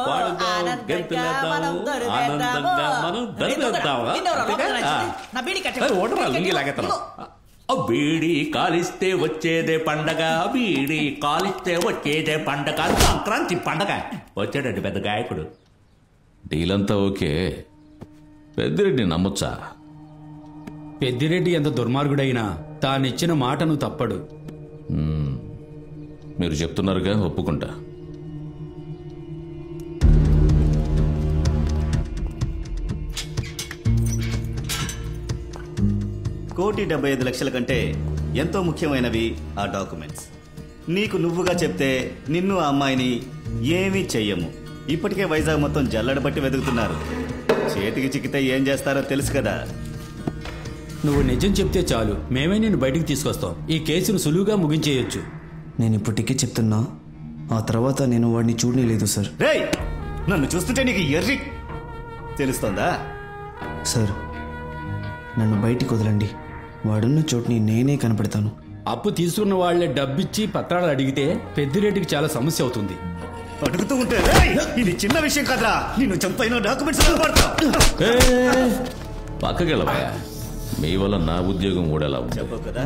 ఆనందంగా మనం తరివేద్దాము. నా బీడి కట్ట. బీడి కాలిస్తే వచ్చేదే పండగ, బీడి కాలిస్తే వచ్చేదే పండగ. సంక్రాంతి పండగ. వచ్చాడండి పెద్ద గాయకుడు. డీలంతా ఓకే. పెద్దిరెడ్డి నమ్మొచ్చా? పెద్దిరెడ్డి ఎంత దుర్మార్గుడైనా తానిచ్చిన మాటను తప్పడు. మీరు చెప్తున్నారుగా, ఒప్పుకుంటా. ₹1,75,00,000 కంటే ఎంతో ముఖ్యమైనవి ఆ డాక్యుమెంట్స్. నీకు నువ్వుగా చెప్తే నిన్ను ఆ అమ్మాయిని ఏమీ చెయ్యము. ఇప్పటికే వైజాగ్ మొత్తం జల్లడ పట్టి వెతుకుతున్నారు. చేతికి చిక్కితే ఏం చేస్తారో తెలుసు కదా. నువ్వు నిజం చెప్తే చాలు, మేమే నిన్ను బయటికి తీసుకొస్తాం. ఈ కేసును సులువుగా ముగించేయొచ్చు. నేను ఇప్పటికీ చెప్తున్నా, ఆ తర్వాత నేను వాడిని చూడలేదు సార్. రేయ్, నన్ను చూస్తుంటే నీకు ఎర్రి తెలుస్తుందా? సార్, నన్ను బయటికి వదలండి. వాడున్న చోటుని నేనే కనపడతాను. అప్పు తీసుకున్న వాళ్లే డబ్బిచ్చి పత్రాలు అడిగితే పెద్దిరెడ్డికి చాలా సమస్య అవుతుంది. అడుగుతూ ఉంటే ఇది చిన్న విషయం కదా, నిన్ను చంపైన డాక్యుమెంట్స్ పక్కకెళ్ళవయ్యా. మీ వల్ల నా ఉద్యోగం కూడా ఎలా ఉంది చెప్పవు కదా,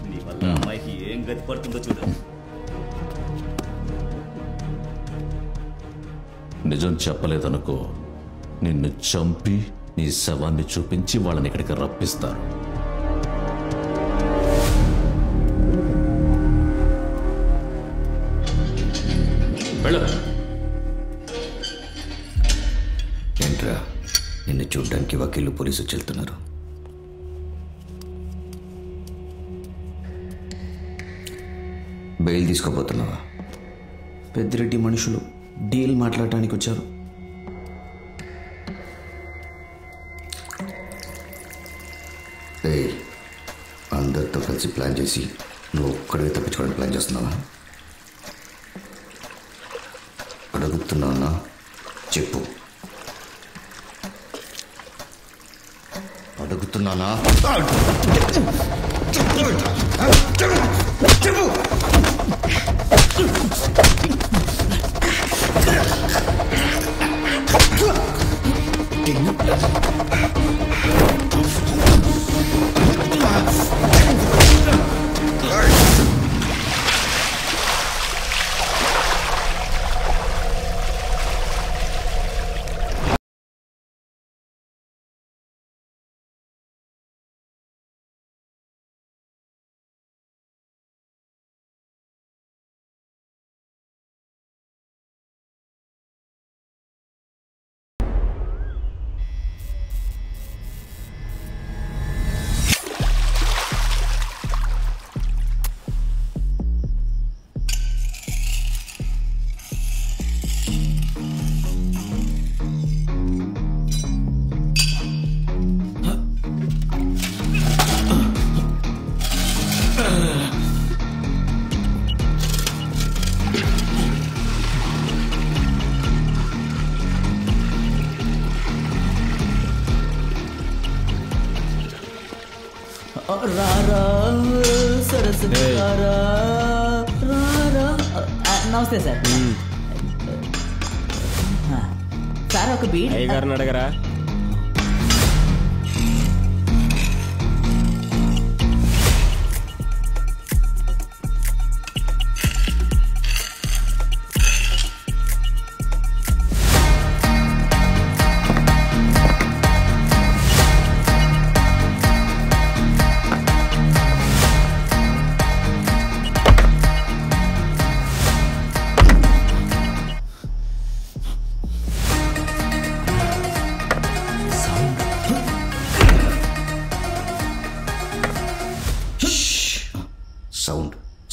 నీ వల్ల అమ్మాయికి ఏం గతి పడుతుందో చూడు. నిజం చెప్పలేదనుకో, నిన్ను చంపి నీ శవాన్ని చూపించి వాళ్ళని ఇక్కడికి రప్పిస్తారు. ఏంట్రా, నిన్ను చూడ్డానికి వకీలు పోలీసు వెళ్తున్నారు. బెయిల్ తీసుకోబోతున్నావా? పెద్దిరెడ్డి మనుషులు డీల్ మాట్లాడటానికి వచ్చారు. అందరితో కలిసి ప్లాన్ చేసి నువ్వు ఒక్కడికి తప్పించుకోవడానికి ప్లాన్ చేస్తున్నావా? అడుగుతున్నానా? చెప్పు. అడుగుతున్నానా? చెప్పు. నమస్తే సార్. సార్ ఒక బీట్ అయ్యగారిని అడగరా?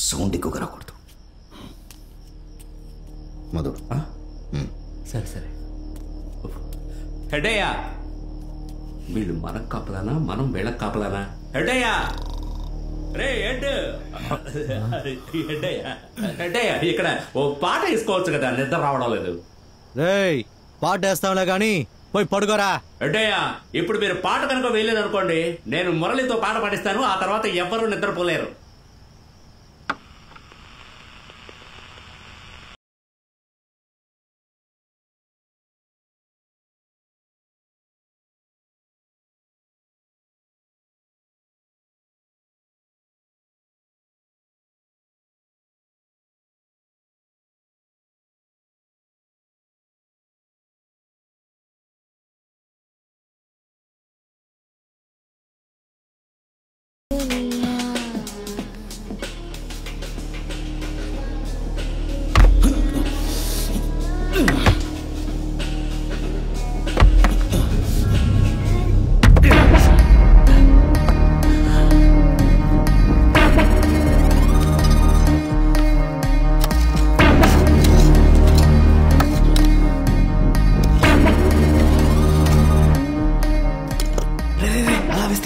సౌండ్ ఎక్కువగా రాకూడదు. మధు. సరే సరే. హెడయ్యా, వీళ్ళు మనకు కాపలానా, మనం వీళ్ళకి కాపలానా? హెడయ్యా, రే హెడ్, హెడయ్యా ఇక్కడ ఓ పాట వేసుకోవచ్చు కదా, నిద్ర రావడం లేదు. రేయ్, పాట వేస్తాంలే గాని పోయి పడుకోరా. హెడయ్యా, ఇప్పుడు మీరు పాట కనుక వేయలేదు అనుకోండి, నేను మురళితో పాట పాటిస్తాను, ఆ తర్వాత ఎవ్వరూ నిద్రపోలేరు.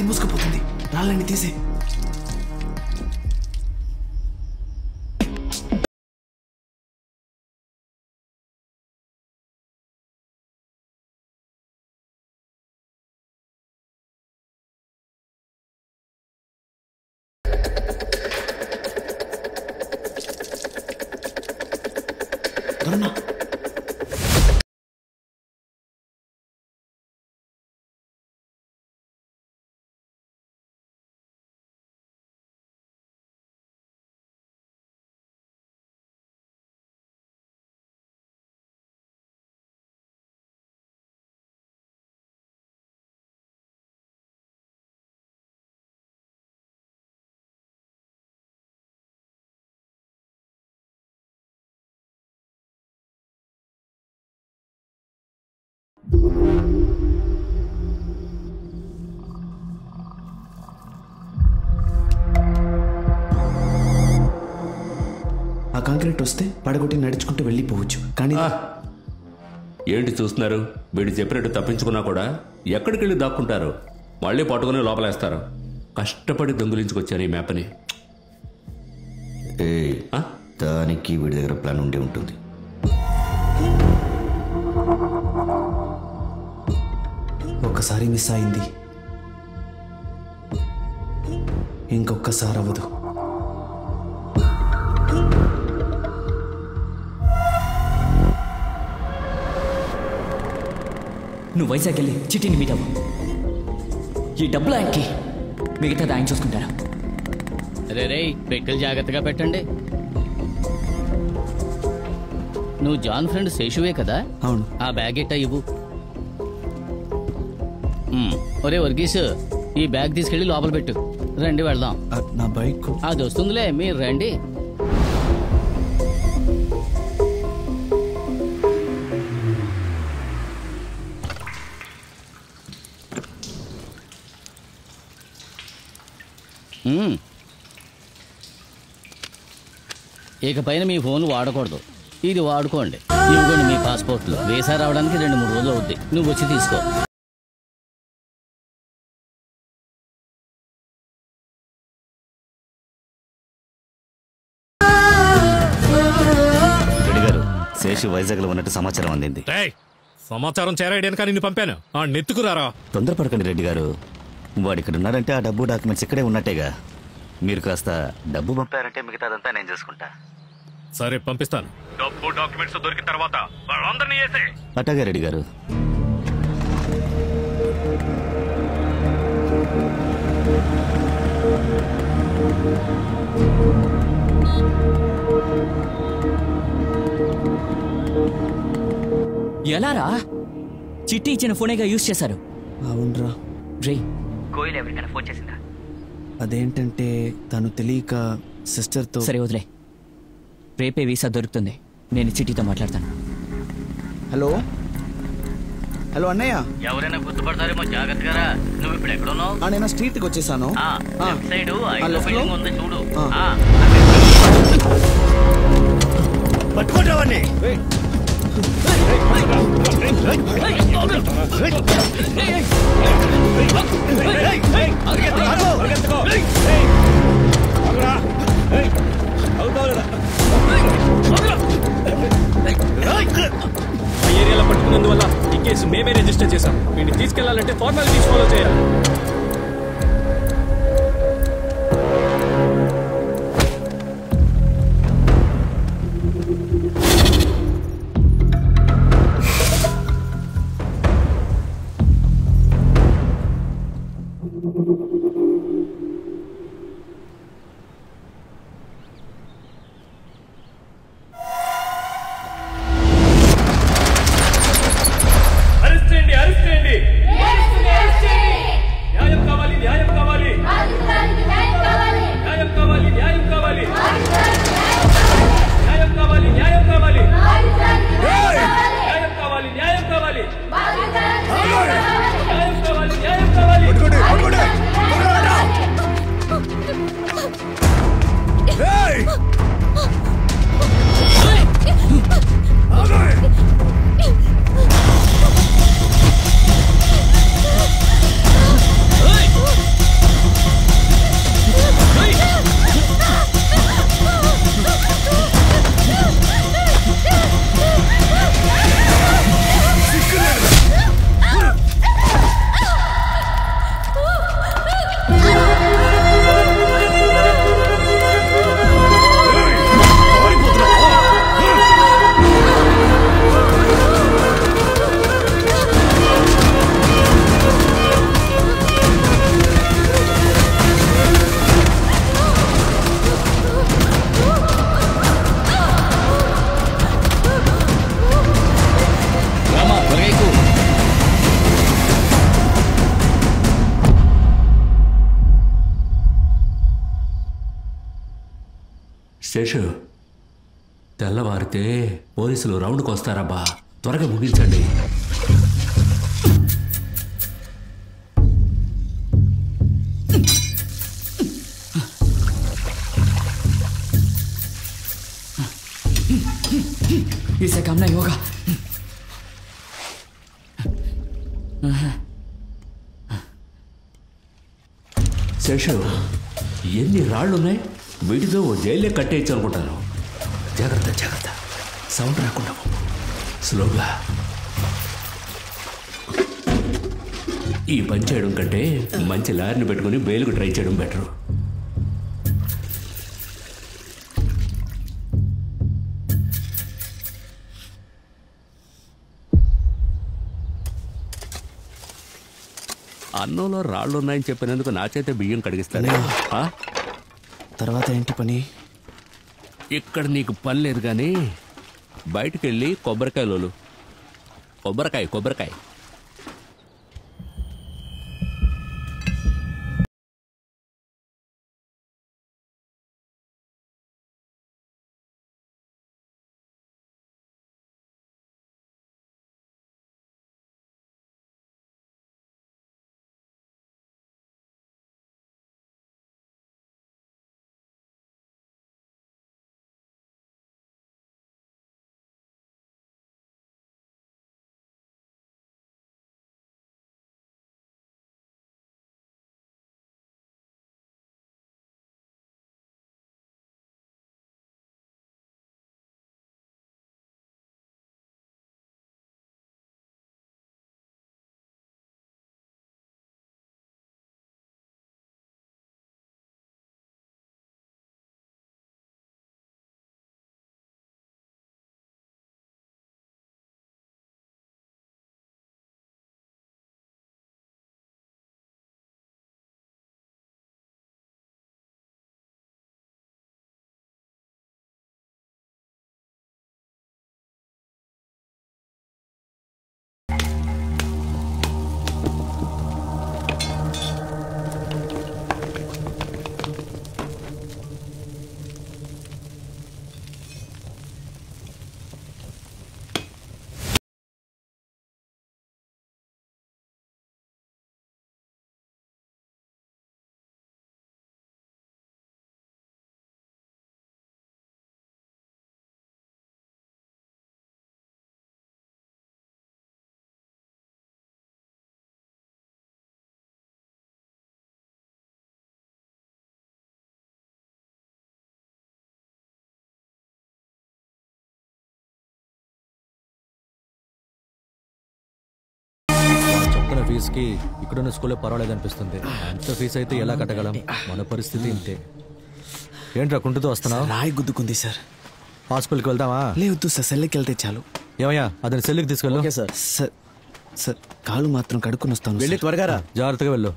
మూసుకుపోతుంది. రాళ్ళని తీసి కరుణ ఆ కాంక్రీట్ వస్తే పడగొట్టి నడుచుకుంటూ వెళ్ళిపోవచ్చు. కానీ ఏంటి చూస్తున్నారు? వీడు చెప్పినట్టు తప్పించుకున్నా కూడా ఎక్కడికి వెళ్ళి దాక్కుంటారు, మళ్ళీ పట్టుకుని లోపలేస్తారు. కష్టపడి దొంగిలించుకొచ్చాను ఈ మ్యాప్ని. దానికి వీడి దగ్గర ప్లాన్ ఉండే ఉంటుంది. ఒక్కసారి మిస్ అయింది, ఇంకొక్కసారి అవ్వదు. నువ్వు వైజాగ్ వెళ్ళి చిట్టిని మీట్ అవ్వు. ఈ డబ్బులు ఆయనకి, మిగతాది ఆయన చూసుకుంటారా? రే పెట్టెలు జాగ్రత్తగా పెట్టండి. నువ్వు జాన్ ఫ్రెండ్ శేషువే కదా? అవును. ఆ బ్యాగ్ ఎట్టా ఇవ్వు. ఒరే వర్గీస్, ఈ బ్యాగ్ తీసుకెళ్ళి లోపల పెట్టు. రండి వెళ్దాం. నా బైక్ అది వస్తుందిలే, మీరు రండి. ఇక పైన మీ ఫోన్ వాడకూడదు. ఇది వాడుకోండి. ఇవ్వండి మీ పాస్పోర్ట్లు. వీసా రావడానికి 2-3 రోజులు అవుద్ది. నువ్వు వచ్చి తీసుకో. రెడ్డి గారు, శేషు వైజాగ్ లో ఉన్నట్టు సమాచారం అందింది. సమాచారం చేరాయడానికి నిన్ను పంపాను. నెత్తుకురారా. తొందరపడకండి రెడ్డి గారు, వాడు ఇక్కడ ఉన్నాడంటే ఆ డబ్బు డాక్యుమెంట్స్ ఇక్కడే ఉన్నట్టేగా. మీరు కాస్త డబ్బు పంపారంటే మిగతాదంతా నేను చూసుకుంటా. సరే పంపిస్తాను. డబ్బు డాక్యుమెంట్స్ దొరికిన తర్వాత వాళ్ళందరినీ వేసే. అట్టాగా రెడ్డి గారు. ఎలారా? చిట్టి ఇచ్చిన ఫోనేగా యూజ్ చేశారు. అవునరా. రే, కోయిల్ ఎవరికైనా ఫోన్ చేసిందా? అదేంటంటే తను తెలియక సిస్టర్తో. సరే వదిలే, రేపే వీసా దొరుకుతుంది. నేను చిట్టితో మాట్లాడతాను. హలో హలో అన్నయ్య. ఎవరైనా గుర్తుపడతారేమో, జాగ్రత్తగా. నువ్వు ఇప్పుడు ఎక్కడున్నావు? నేను స్ట్రీట్కి వచ్చేసాను. చూడు. పట్టుకోవటాన్ని ఏరియాలో పట్టుకున్నందువల్ల ఈ కేసు మేమే రిజిస్టర్ చేశాం. వీడిని తీసుకెళ్లాలంటే ఫార్మాలిటీస్ ఫాలో చేయాలి. పట్టుకోండి శేషు తెల్లవారితే పోలీసులు రౌండ్కి వస్తారబ్బా, త్వరగా ముగించండి. इसे काम नहीं होगा. శేషు, ఎన్ని రాళ్ళున్నాయి, వీటితో ఓ జైలే కట్టేయచ్చు అనుకుంటాను. జాగ్రత్త జాగ్రత్త, సౌండ్ రాకుండా స్లోగా. ఈ పని చేయడం కంటే మంచి లారీని పెట్టుకుని బెయిల్కు ట్రై చేయడం బెటరు. అన్నంలో రాళ్ళు ఉన్నాయని చెప్పినందుకు నా చేత బియ్యం కడిగిస్తాను. తర్వాత ఏంటి పని? ఇక్కడ నీకు పని లేదు కానీ బయటికి వెళ్ళి కొబ్బరికాయలోలు. కొబ్బరికాయ కొబ్బరికాయ. చెప్తున్న ఫీజుకి ఇక్కడున్న స్కూల్లో పర్వాలేదు అనిపిస్తుంది. అంత ఫీజు అయితే ఎలా కట్టగలం? మన పరిస్థితి ఇంతే. ఏంట్రా కుంటుతూ వస్తున్నావు? రాయి గుద్దుకుంది సార్. హాస్పిటల్కి వెళ్తావా? లేదు సార్, సెల్కి వెళ్తే చాలు. ఏమయ్యా, అతని సెల్కి తీసుకెళ్ళు. సార్ సార్ సార్ కాలు మాత్రం కడుక్కుని వస్తాను. వెళ్ళి త్వరగా రా. జాగ్రత్తగా వెళ్ళు.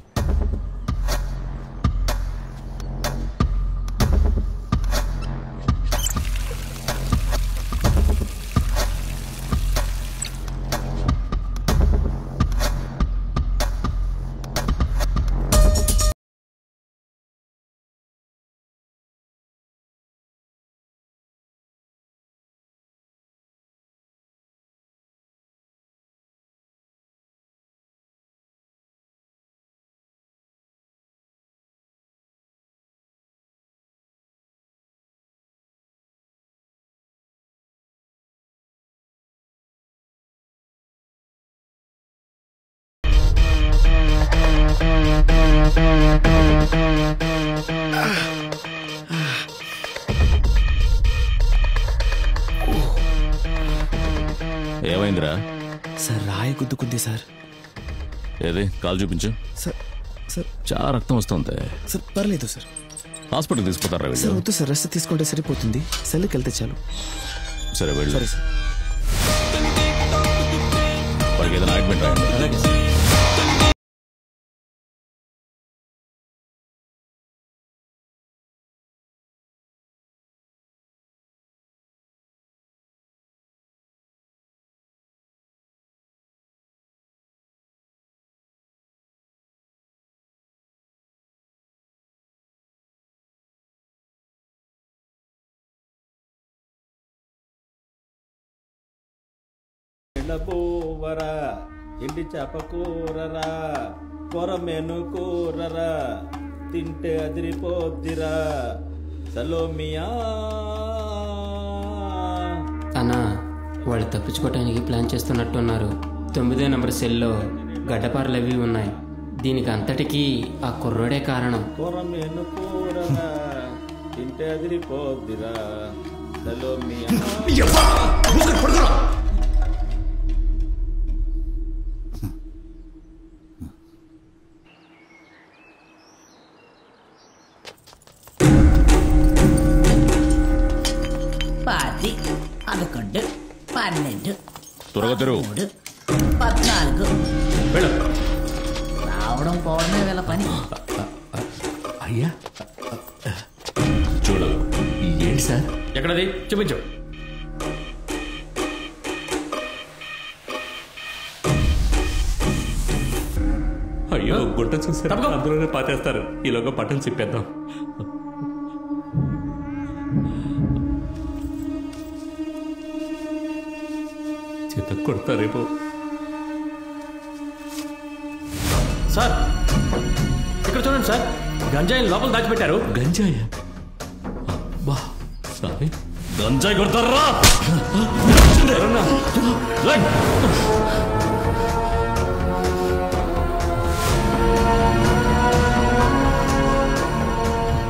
ఏమైందిరా? సార్ రాయి గుద్దుకుంది సార్. ఏది కాలు చూపించు. సార్ సార్ చాలా రక్తం వస్తుంది. సార్ పర్లేదు సార్. హాస్పిటల్ తీసుకుపోతారా? సార్ వద్దు సార్, రెస్ట్ తీసుకుంటే సరిపోతుంది. సెల్కి వెళ్తే చాలు. సరే వెళ్ళు. సరే సార్. వాడికి ఏదైనా ఆయింట్మెంట్ రాయండి. తెల్లబోవరా ఎండి చేప కూరరా కొరమేను కూరరా తింటే అదిరిపోద్దిరా సలోమియా. అన్నా వాళ్ళు తప్పించుకోవటానికి ప్లాన్ చేస్తున్నట్టున్నారు. 9వ నెంబర్ సెల్లో గడ్డపారలు అవి ఉన్నాయి. దీనికి అంతటికీ ఆ కుర్రోడే కారణం. కొరమేను కూరరా తింటే అదిరిపోద్దిరా సలోమియా. పాతి 11 12 త్వరగా తెరువు. 14 రావడం పోవడమే వీళ్ళ పని. అయ్యా చూడు. ఏంటి సార్? ఎక్కడది చూపించు. అయ్యో గుట్ట చూసారు, అందులోనే పాతేస్తారు. ఈలోగా పట్టం చెప్పేద్దాం. చేత కొడతారేమో. సార్ ఇక్కడ చూడండి సార్, గంజాయి లోపల దాచిపెట్టారు. గంజాయ? బా సారీ, గంజాయి కొడతారా?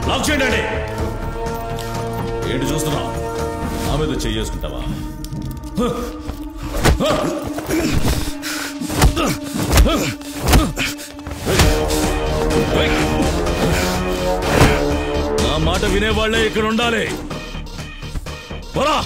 లాక్ చేయండి. ఏంటి చూస్తున్నావు? నా మీద చేసుకుంటావా? నా మాట వినేవాళ్లే ఇక్కడ ఉండాలి. పోరా.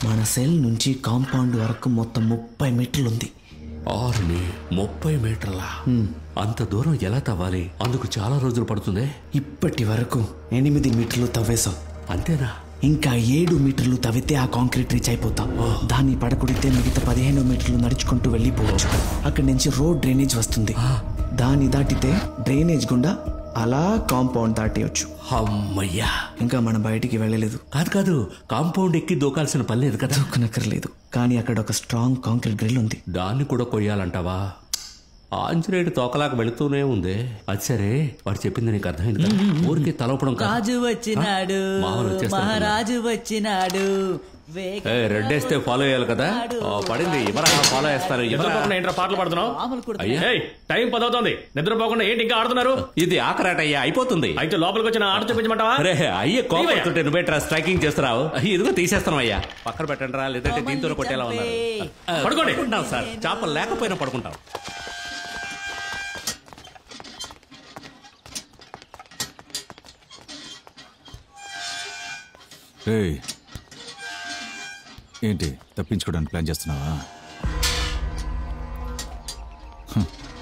మన సెల్ నుంచి కాంపౌండ్ వరకు మొత్తం 30 మీటర్లు ఉంది. 30 మీటర్లా? అంత దూరం ఎలా తవ్వాలి? అందుకు చాలా రోజులు పడుతుంది. ఇప్పటి వరకు 8 మీటర్లు తవ్వేశాం. అంతేనా? ఇంకా 7 మీటర్లు తవ్వితే ఆ కాంక్రీట్ రీచ్ అయిపోతాం. దాన్ని పడకొడితే మిగతా 15 మీటర్లు నడుచుకుంటూ వెళ్ళిపోవచ్చు. అక్కడి నుంచి రోడ్ డ్రైనేజ్ వస్తుంది. దాన్ని దాటితే డ్రైనేజ్ గుండా అలా కాంపౌండ్ దాటేయచ్చు. అమ్మయ్యా, ఇంకా మనం బయటికి వెళ్ళలేదు. కాదు, కాంపౌండ్ ఎక్కి దూకాల్సిన పని లేదు కదా. దూకనక్కర్లేదు, కానీ అక్కడ ఒక స్ట్రాంగ్ కాంక్రీట్ గ్రిల్ ఉంది. దాన్ని కూడా కొయ్యాలంటావా? ఆంజనేయుడు తోకలాగా వెళుతూనే ఉంది. అది సరే, వాడు చెప్పింది నీకు అర్థమైంది కదా? ఊరికి తలపడం కాదు. రాజు వచ్చినాడు, మహారాజు వచ్చినాడు. రెడ్ వేస్తే ఫాలో అయ్యాలి కదా. పడింది, ఎవరైనా ఫాలో చేస్తారు. ఏంట్రా పాటలు పాడుతున్నావు? టైం 10 అవుతుంది, నిద్రపోకుండా ఏంటి ఇంకా ఆడుతున్నారు? ఇది ఆఖరాట అయ్యా, అయిపోతుంది. అయితే లోపలికి వచ్చిన ఆట చూపించమంటావా? అరే అయ్యే కోపడుతుంటే నువ్వేట్రా స్ట్రైకింగ్ చేస్తున్నావు? ఇదిగో తీసేస్తాను అయ్యా. పక్కన పెట్టండి రా, లేదంటే దీంతో కొట్టేలా ఉన్నారు. పడుకోండి సార్, చేపలు లేకపోయినా పడుకుంటాం. ఏంటి తప్పించుకోవడానికి ప్లాన్ చేస్తున్నావా?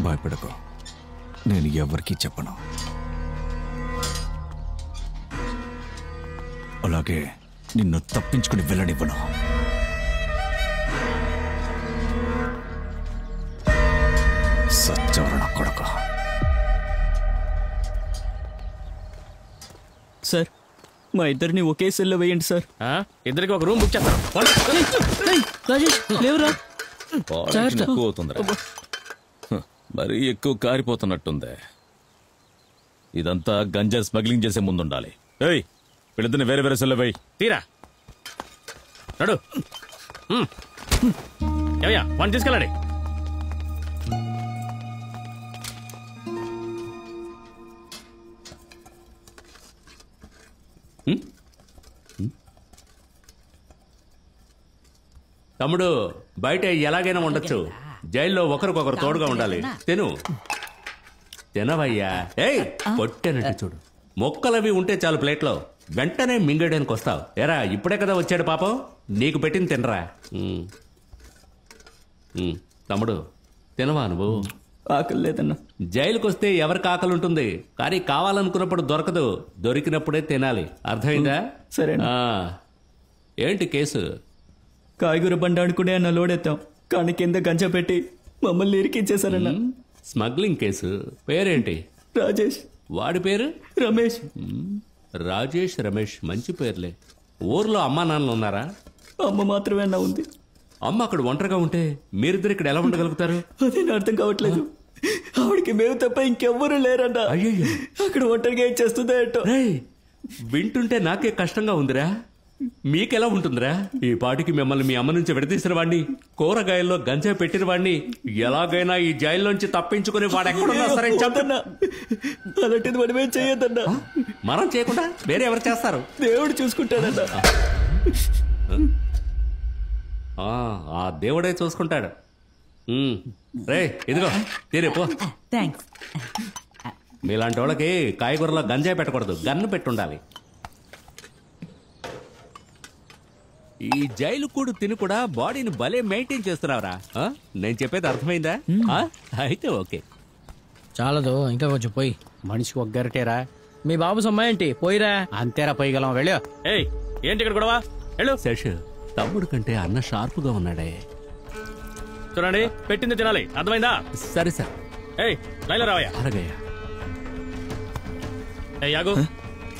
భయపడకు, నేను ఎవరికీ చెప్పను. అలాగే నిన్ను తప్పించుకుని వెళ్ళనివ్వను. సత్యవరణ కొడుక. సార్, మా ఇద్దరిని ఒకే సెల్లో వేయండి సార్. ఇద్దరికి ఒక రూమ్ బుక్ చేస్తాను. రాజేష్ లేవురా. ఎక్కువ అవుతుందిరా, మరీ ఎక్కువ కారిపోతున్నట్టుంది. ఇదంతా గంజా స్మగ్లింగ్ చేసే ముందుండాలి. ఏయ్, వీళ్ళిద్దరిని వేరే వేరే సెల్లో వేయి. తీరా నడు. ఏమయ్యా వాడిని తీసుకెళ్ళండి. తమ్ముడు, బయట ఎలాగైనా ఉండొచ్చు, జైల్లో ఒకరికొకరు తోడుగా ఉండాలి. తినవయ్యా. ఏయ్, పొట్టేనట్టు చూడు. మొక్కలవి ఉంటే చాలు ప్లేట్లో, వెంటనే మింగడానికి వస్తావు. ఎరా, ఇప్పుడే కదా వచ్చాడు పాపం, నీకు పెట్టింది తినరా. తమ్ముడు, తినవా నువ్వు? ఆకలి లేదన్నా. జైలుకి వస్తే ఎవరికి ఆకలి ఉంటుంది, కానీ కావాలనుకున్నప్పుడు దొరకదు. దొరికినప్పుడే తినాలి, అర్థమైందా? సరే. ఏంటి కేసు? కాయగూర బండి అనుకునే అన్న లోడెత్తాం, కానీ కింద గంజా పెట్టి మమ్మల్ని ఇరికించేశారన్న. Smuggling case. పేరేంటి? రాజేష్. వాడి పేరు? రమేష్. రాజేష్, రమేష్, మంచి పేర్లే. ఊర్లో అమ్మా నాన్నలు ఉన్నారా? అమ్మ మాత్రమే అన్న ఉంది. అమ్మ అక్కడ ఒంటరిగా ఉంటే మీరిద్దరు ఇక్కడ ఎలా ఉండగలుగుతారు? అదే అర్థం కావట్లేదు. ఆవిడకి మేము తప్ప ఇంకెవ్వరూ లేరన్నా. అయ్యో, అక్కడ ఒంటరిగా ఏం చేస్తుందో ఏంటో. వింటుంటే నాకే కష్టంగా ఉందిరా. మీకెలా ఉంటుందిరా? ఈ పాటికి మిమ్మల్ని మీ అమ్మ నుంచి విడదీసిన వాడిని, కూరగాయల్లో గంజా పెట్టిన వాడిని ఎలాగైనా ఈ జైల్లోంచి తప్పించుకుని వాడు ఎక్కడున్నా సరే చంపన్నా. అలాంటిది మనమేం చేయొద్దన్నా. మనం చేయకుండా వేరే ఎవరు చేస్తారు? దేవుడు చూసుకుంటాడన్నా. ఆ దేవుడే చూసుకుంటాడు. రే, ఇదిగో తీరేపో. థ్యాంక్స్. మీలాంటి వాళ్ళకి కాయగూరలో గంజాయి పెట్టకూడదు, గన్ను పెట్టుండాలి. ఈ జైలు కూడు తిని కూడా బాడీని భలే మెయింటైన్ చేస్తున్నావురా. నేను చెప్పేది అర్థమైందా? అయితే ఓకే. చాలదు, ఇంకా కొంచెం పోయి. మనిషికి ఒక గరిటేరా. మీ బాబు సొమ్మాయంటి పోయిరా. అంతేరా పోయగలం. వెళ్ళు. ఏయ్, ఏంటి ఇక్కడ గొడవ? వెళ్ళు. శేష్, తమ్ముడు కంటే అన్న షార్ప్గా ఉన్నాడే. చూడండి, పెట్టింది తినాలి, అర్థమైందా? సరే సార్. ఏయ్, లైన్లో రావయ్యా. అలాగయ్యా. ఏయ్, యాగు,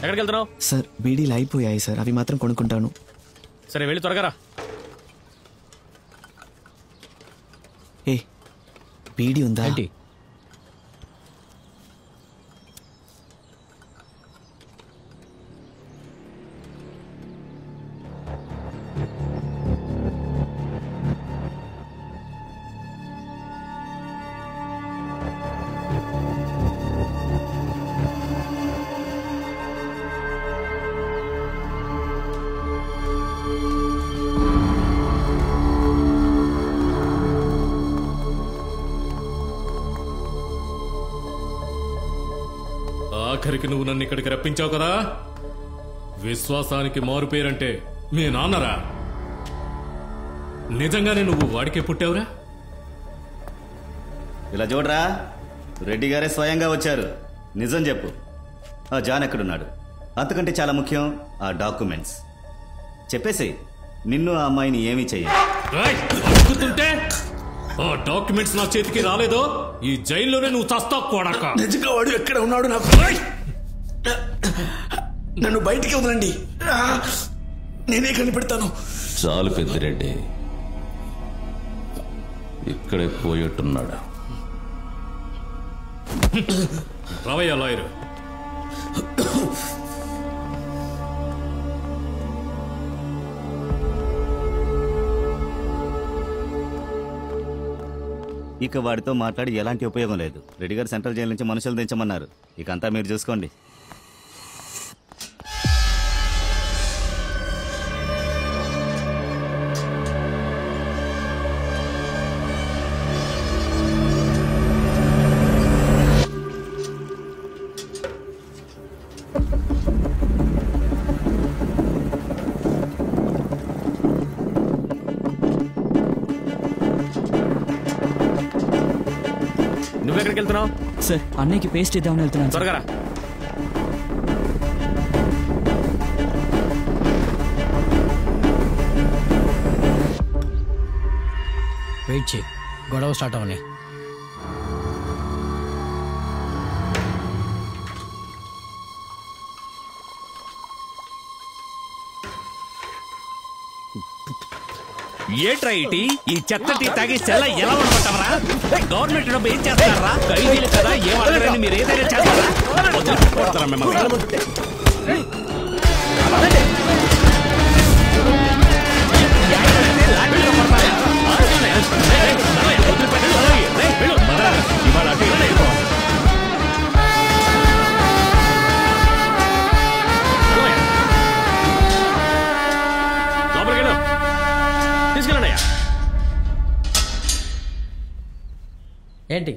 ఎక్కడికి వెళ్తున్నావు? సార్, బీడీలు అయిపోయాయి సార్, అవి మాత్రం కొనుక్కుంటాను. సరే, వెళ్ళి త్వరగా రా. ఏ, బీడీ ఉందా? ఏంటి? ఆఖరికి నువ్వు నన్ను ఇక్కడికి రప్పించావు కదా. విశ్వాసానికి మారు పేరంటే మీ నాన్నరా? నిజంగానే నువ్వు వాడికే పుట్టావురా? ఇలా చూడరా, రెడ్డి గారే స్వయంగా వచ్చారు. నిజం చెప్పు, ఆ జాన్ ఎక్కడున్నాడు? అంతకంటే చాలా ముఖ్యం ఆ డాక్యుమెంట్స్. చెప్పేసి నిన్ను ఆ అమ్మాయిని ఏమీ చెయ్యకుంటే ఆ డాక్యుమెంట్స్ నా చేతికి రాలేదో ఈ జైల్లోనే నువ్వు చస్తావు కొడక. నిజంగా వాడు ఎక్కడ ఉన్నాడు? నాకు నన్ను బయటికి వదలండి, నేనే కనిపెడతాను. చాలు పెద్దిరెడ్డి, ఇక్కడే పోయేట్టున్నాడు. రావయ్యా లాయరు. ఇక వాడితో మాట్లాడి ఎలాంటి ఉపయోగం లేదు. రెడ్డి గారు సెంట్రల్ జైలు నుంచి మనుషులు దించమన్నారు. ఇక అంతా మీరు చూసుకోండి. ఎక్కడికి వెళ్తున్నావు? సార్ అన్నయ్యకి పేస్ట్ ఇద్దామని వెళ్తున్నాను. త్వరగా రా. వెయిట్ చేయి, గొడవ స్టార్ట్ అవని. ఏంట్రా ఇటీ ఈ చెత్తటి తాగి సెల్ల ఎలా ఉండమంటావరా? గవర్నమెంట్ డబ్బు ఏం చేస్తారా? ఖైదీలు కదా, ఏం అడగరని మీరు ఏదైనా చేస్తారా? వదిలిపోతారా మిమ్మల్ని? ఏంటి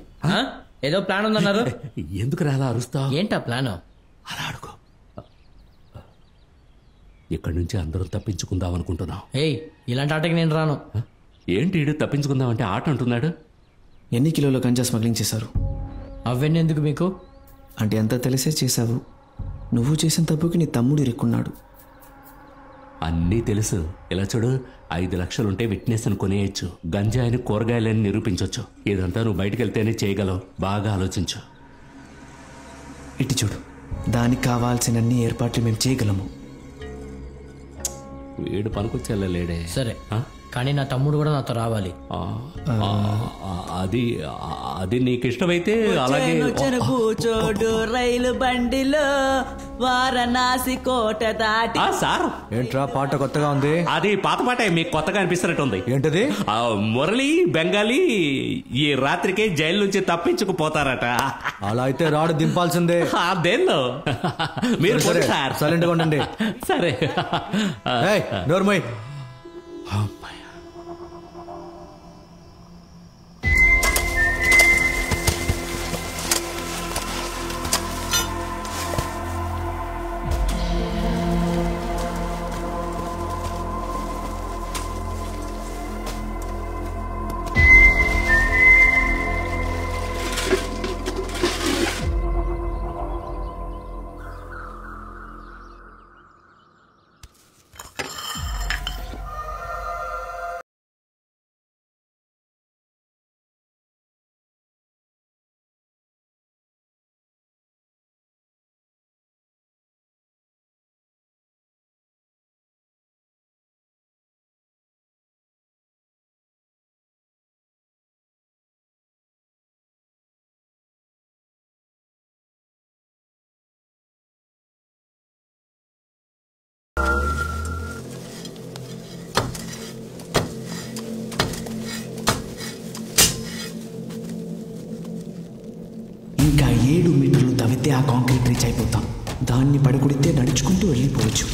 ఏదో ప్లాన్ ఉందన్నారు? ఎందుకు రాలా అరుస్తావు? ఏంటా ప్లాన్? అలా అడుగు. ఇక్కడి నుంచి అందరం తప్పించుకుందాం అనుకుంటున్నాం. ఏయ్, ఇలాంటి ఆటకి నేను రాను. ఏంటి ఈడు తప్పించుకుందాం అంటే ఆట అంటున్నాడు? ఎన్ని కిలోల గంజా స్మగ్లింగ్ చేశారు? అవన్నీ ఎందుకు మీకు? అంటే అంతా తెలిసే చేశావు. నువ్వు చేసిన తప్పుకి నీ తమ్ముడు ఇరుక్కున్నాడు. అన్నీ తెలుసు. ఇలా చూడు, 5 లక్షలుంటే విట్నెస్ అని కొనేయచ్చు, గంజాయిని కూరగాయలని నిరూపించవచ్చు. ఇదంతా నువ్వు బయటకు వెళ్తేనే చేయగలవు. బాగా ఆలోచించు. ఇటు చూడు, దానికి కావాల్సిన ఏర్పాట్లు మేము చేయగలము. వీడు పనికొచ్చేలేడే. సరే, కానీ నా తమ్ముడు కూడా నాతో రావాలి. అది నీకు ఇష్టమైతే అలాగే. కూచోడు రైలు బండిలో వారణాసి కోట దాటి. సార్ ఏంట్రా పాట కొత్తగా ఉంది? అది పాత పాటే, మీకు కొత్తగా అనిపిస్తున్నట్టుంది. ఏంటది? మురళి బెంగాలీ ఈ రాత్రికే జైలు నుంచి తప్పించుకుపోతారట. అలా అయితే రాడు దింపాల్సిందే. అదేందో మీరు సార్ సైలెంట్గా ఉండండి. సరే నోర్మై. ఇంకా 7 మీటర్లు తవ్వితే ఆ కాంక్రీట్ రీచ్ అయిపోతాం. దాన్ని పడగొడితే నడుచుకుంటూ వెళ్ళిపోవచ్చు.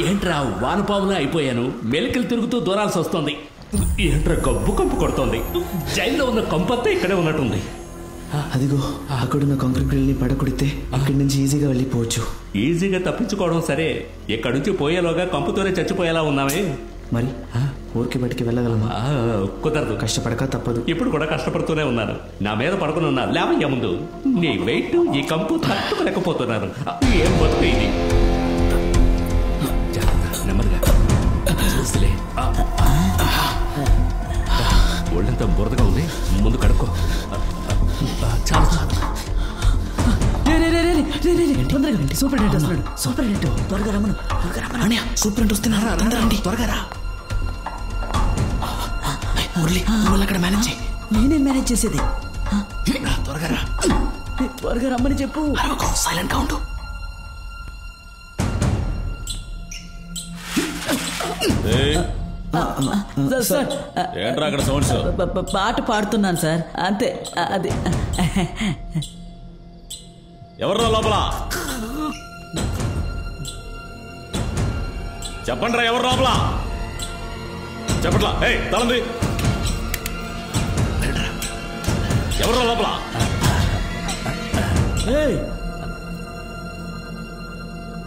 ఏంట్రా వానపాములా అయిపోయాను. మెలికలు తిరుగుతూ దూరాల్సి వస్తుంది. ఏంట్రా గబ్బు కంపు కొడుతోంది. జైల్లో ఉన్న కంపంతా ఇక్కడే ఉన్నట్టుంది. అదిగో అక్కడున్న కాంక్రీట్ ని పడకొడితే ఇక్కడి నుంచి ఈజీగా వెళ్ళిపోవచ్చు. ఈజీగా తప్పించుకోవడం సరే, ఇక్కడి నుంచి పోయేలోగా కంపుతోనే చచ్చిపోయేలా ఉన్నామే. మరి ఊరికి బయటికి వెళ్ళగలమా? కుదరదు. కష్టపడక తప్పదు. ఇప్పుడు కూడా కష్టపడుతూనే ఉన్నాను. నా మీద పడుకుని ఉన్నా లేవయ్యా ముందు. నీ వెయిట్ ఈ కంపు తట్టుకోలేకపోతున్నారు. ఏం బతుకు ఇది. నెమ్మదిగా చూసిలే. ఒళ్ళంతా బురదగా ఉంది, ముందు కడుక్కో. చాలా సూపరింటెండెంట్ వస్తున్నాడు. సూపరింటెండెంట్ త్వరగా రమ్మను. అన్నయ్య సూపరింటెండెంట్ వస్తున్నారా? అందరూ రండి త్వరగా రా. మురళి వాళ్ళు అక్కడ మేనేజ్ చేయి. నేనే మేనేజ్ చేసేది. త్వరగా రా. త్వరగా రమ్మని చెప్పు. సైలెంట్ గా ఉండు. సార్ ఏంట్రా అక్కడ సౌండ్స్? పాట పాడుతున్నాను సార్, అంతే. అది ఎవర్రా లోపల? చెప్పండి రా, ఎవరు లోపల? చెప్పట్లా? తలంది ఎవర్రా లోపల?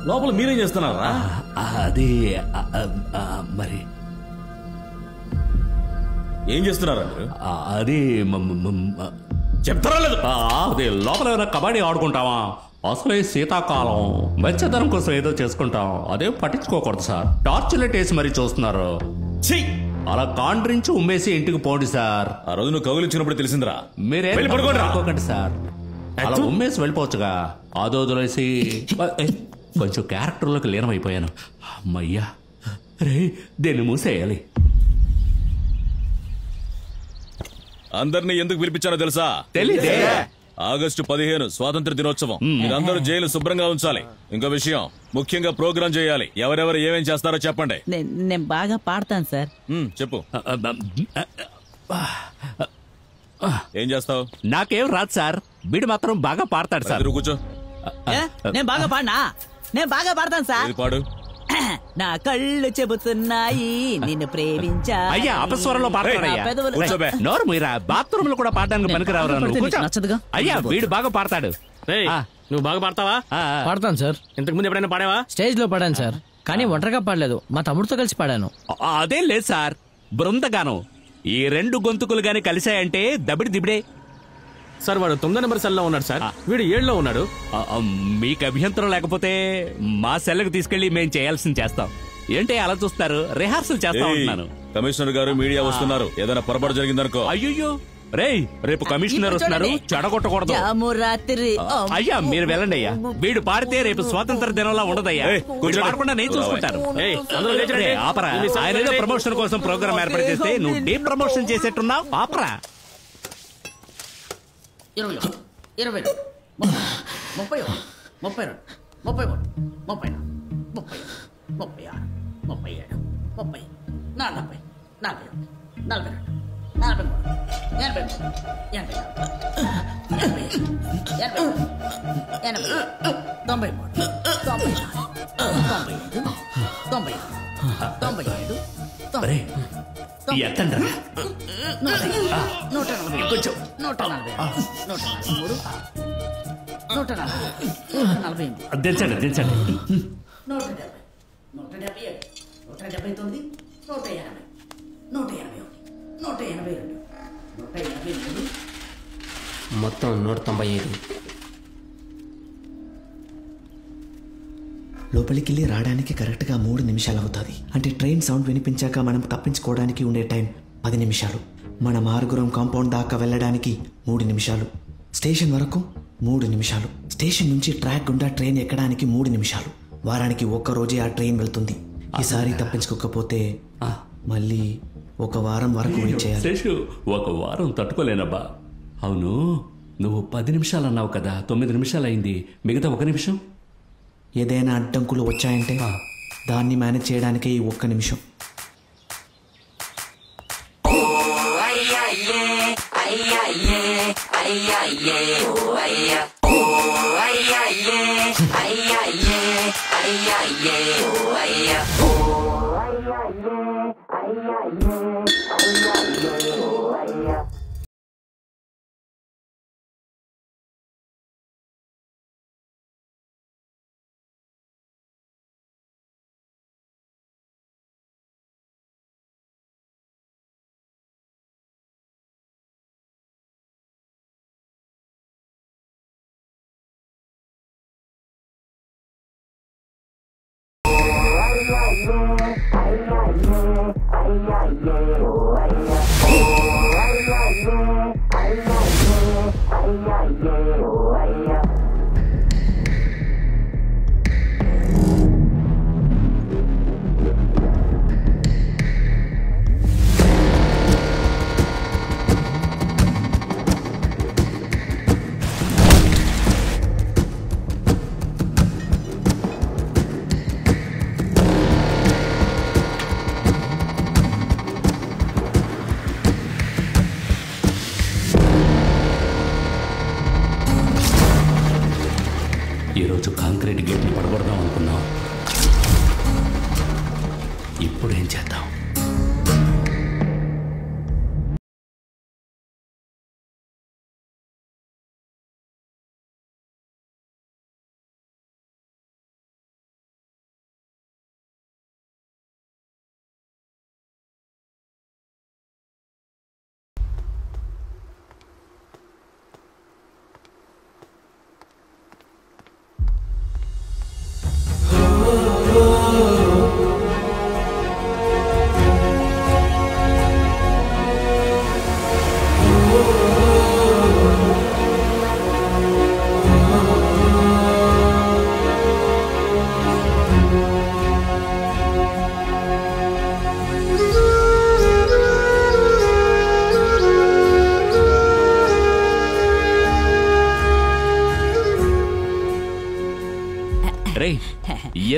లోపల మీరేం చేస్తున్నారా? అది మరి ఏం చేస్తున్నారా? అది చెప్తారా లేదు? అది లోపల ఏమైనా కబడ్డీ ఆడుకుంటావా? అసలే శీతాకాలం, వెచ్చదనం కోసం ఏదో చేసుకుంటాం, అదే పట్టించుకోకూడదు సార్. టార్చ్ లైట్ వేసి మరీ చూస్తున్నారు. అలా కాండ్రించి ఉమ్మేసి ఇంటికి పోండి సార్. ఆ రోజు నువ్వు కౌగిలించినప్పుడు తెలిసిందిరా. మీరేం పడుకోకండి సార్, అలా ఉమ్మేసి వెళ్ళిపోవచ్చుగా. ఆదోదులేసి కొంచెం క్యారెక్టర్లోకి లీనమైపోయాను. అమ్మయ్యా, రే దీన్ని మూసేయాలి. అందరినీ ఎందుకు పిలిపించానో తెలుసా? తెలీదే. ఆగస్టు 15 స్వాతంత్ర దినోత్సవం. మీరందరూ జైలు శుభ్రంగా ఉంచాలి. ఇంకో విషయం, ముఖ్యంగా ప్రోగ్రాం చేయాలి. ఎవరెవరు ఏమేం చేస్తారో చెప్పండి. నేను బాగా పాడతాను సార్. చెప్పు. ఏం చేస్తావు? నాకేం రాదు సార్, వీడు మాత్రం బాగా పాడతాడు సార్. కూర్చో. నేను బాగా పాడినా? నేను బాగా పాడతాను సార్. పాడు. నా కళ్ళు చెబుతున్నాయి నిన్ను ప్రేమించా. అయ్యా అపస్వరంలో పాడతాడయ్యా. నోరు మీరా, బాత్రూమ్ లో కూడా పాడడానికి పనికిరావు. అయ్యా వీడు బాగా పాడతాడు. నువ్వు బాగా పాడతావా? పాడతాను సార్. ఇంతకు ముందు ఎప్పుడైనా పాడావా? స్టేజ్ లో పాడాను సార్, కానీ ఒంటరిగా పాడలేదు, మా తమ్ముడితో కలిసి పాడాను. అదేం లేదు సార్, బృందగానం. ఈ రెండు గొంతుకులు గాని కలిశాయంటే దబిడి దిబిడే. సార్ వాడు 9 నెంబర్ సెల్లో ఉన్నాడు సార్, వీడు 7లో ఉన్నాడు. మీకు అభ్యంతరం లేకపోతే మా సెల్లకు తీసుకెళ్లి మేము చేయాల్సింది చేస్తాం. ఏంటి అలా చూస్తారు? రిహార్సల్ చేస్తా ఉంటున్నాను. కమిషనర్ గారు, మీడియా వస్తున్నారు. ఏదైనా పొరపాటు జరిగిందనుకో. అయ్యో రేయ్, రేపు కమిషనర్ వస్తున్నారు, చెడగొట్టకూడదు. అయ్యా మీరు వెళ్ళండి అయ్యా. వీడు పాడితే రేపు స్వాతంత్ర దినంలా ఉండదయ్యా. పాడకుండా నేను చూసుకుంటాను. ఆపరా, ఆయన ఏదో ప్రమోషన్ కోసం ప్రోగ్రామ్ ఏర్పాటు చేస్తే నువ్వు డీ ప్రమోషన్ చేసేట్టున్నావు. ఆపరా. 20, 30, 32, 33, 34, 35, 36, 37, 40, 40, 41, 42, ఎత్తండి. కొంచెం 140, దించండి దించండి. 177, 179, 180, 181, 182, 183. మొత్తం 195. లోపలికి వెళ్ళి రావడానికి కరెక్ట్గా 3 నిమిషాలు అవుతుంది. అంటే ట్రైన్ సౌండ్ వినిపించాక మనం తప్పించుకోవడానికి ఉండే టైం 10 నిమిషాలు. మనం 6 కాంపౌండ్ దాకా వెళ్ళడానికి 3 నిమిషాలు. స్టేషన్ వరకు 3 నిమిషాలు. స్టేషన్ నుంచి ట్రాక్ గుండా ట్రైన్ ఎక్కడానికి 3 నిమిషాలు. వారానికి 1 రోజే ఆ ట్రైన్ వెళ్తుంది. ఈసారి తప్పించుకోకపోతే మళ్ళీ 1 వారం వరకు వెయిట్ చేయాలి. 1 వారం తట్టుకోలేనబ్బా. అవును, నువ్వు 10 నిమిషాలు అన్నావు కదా, 9 నిమిషాలు అయింది. మిగతా 1 నిమిషం. ఏదైనా అడ్డంకులు వచ్చాయంటే దాన్ని మేనేజ్ చేయడానికే ఈ 1 నిమిషం. కాంక్రీట్ గేట్ని పడగొడదాం అనుకున్నాం. ఇప్పుడేం చేద్దాం?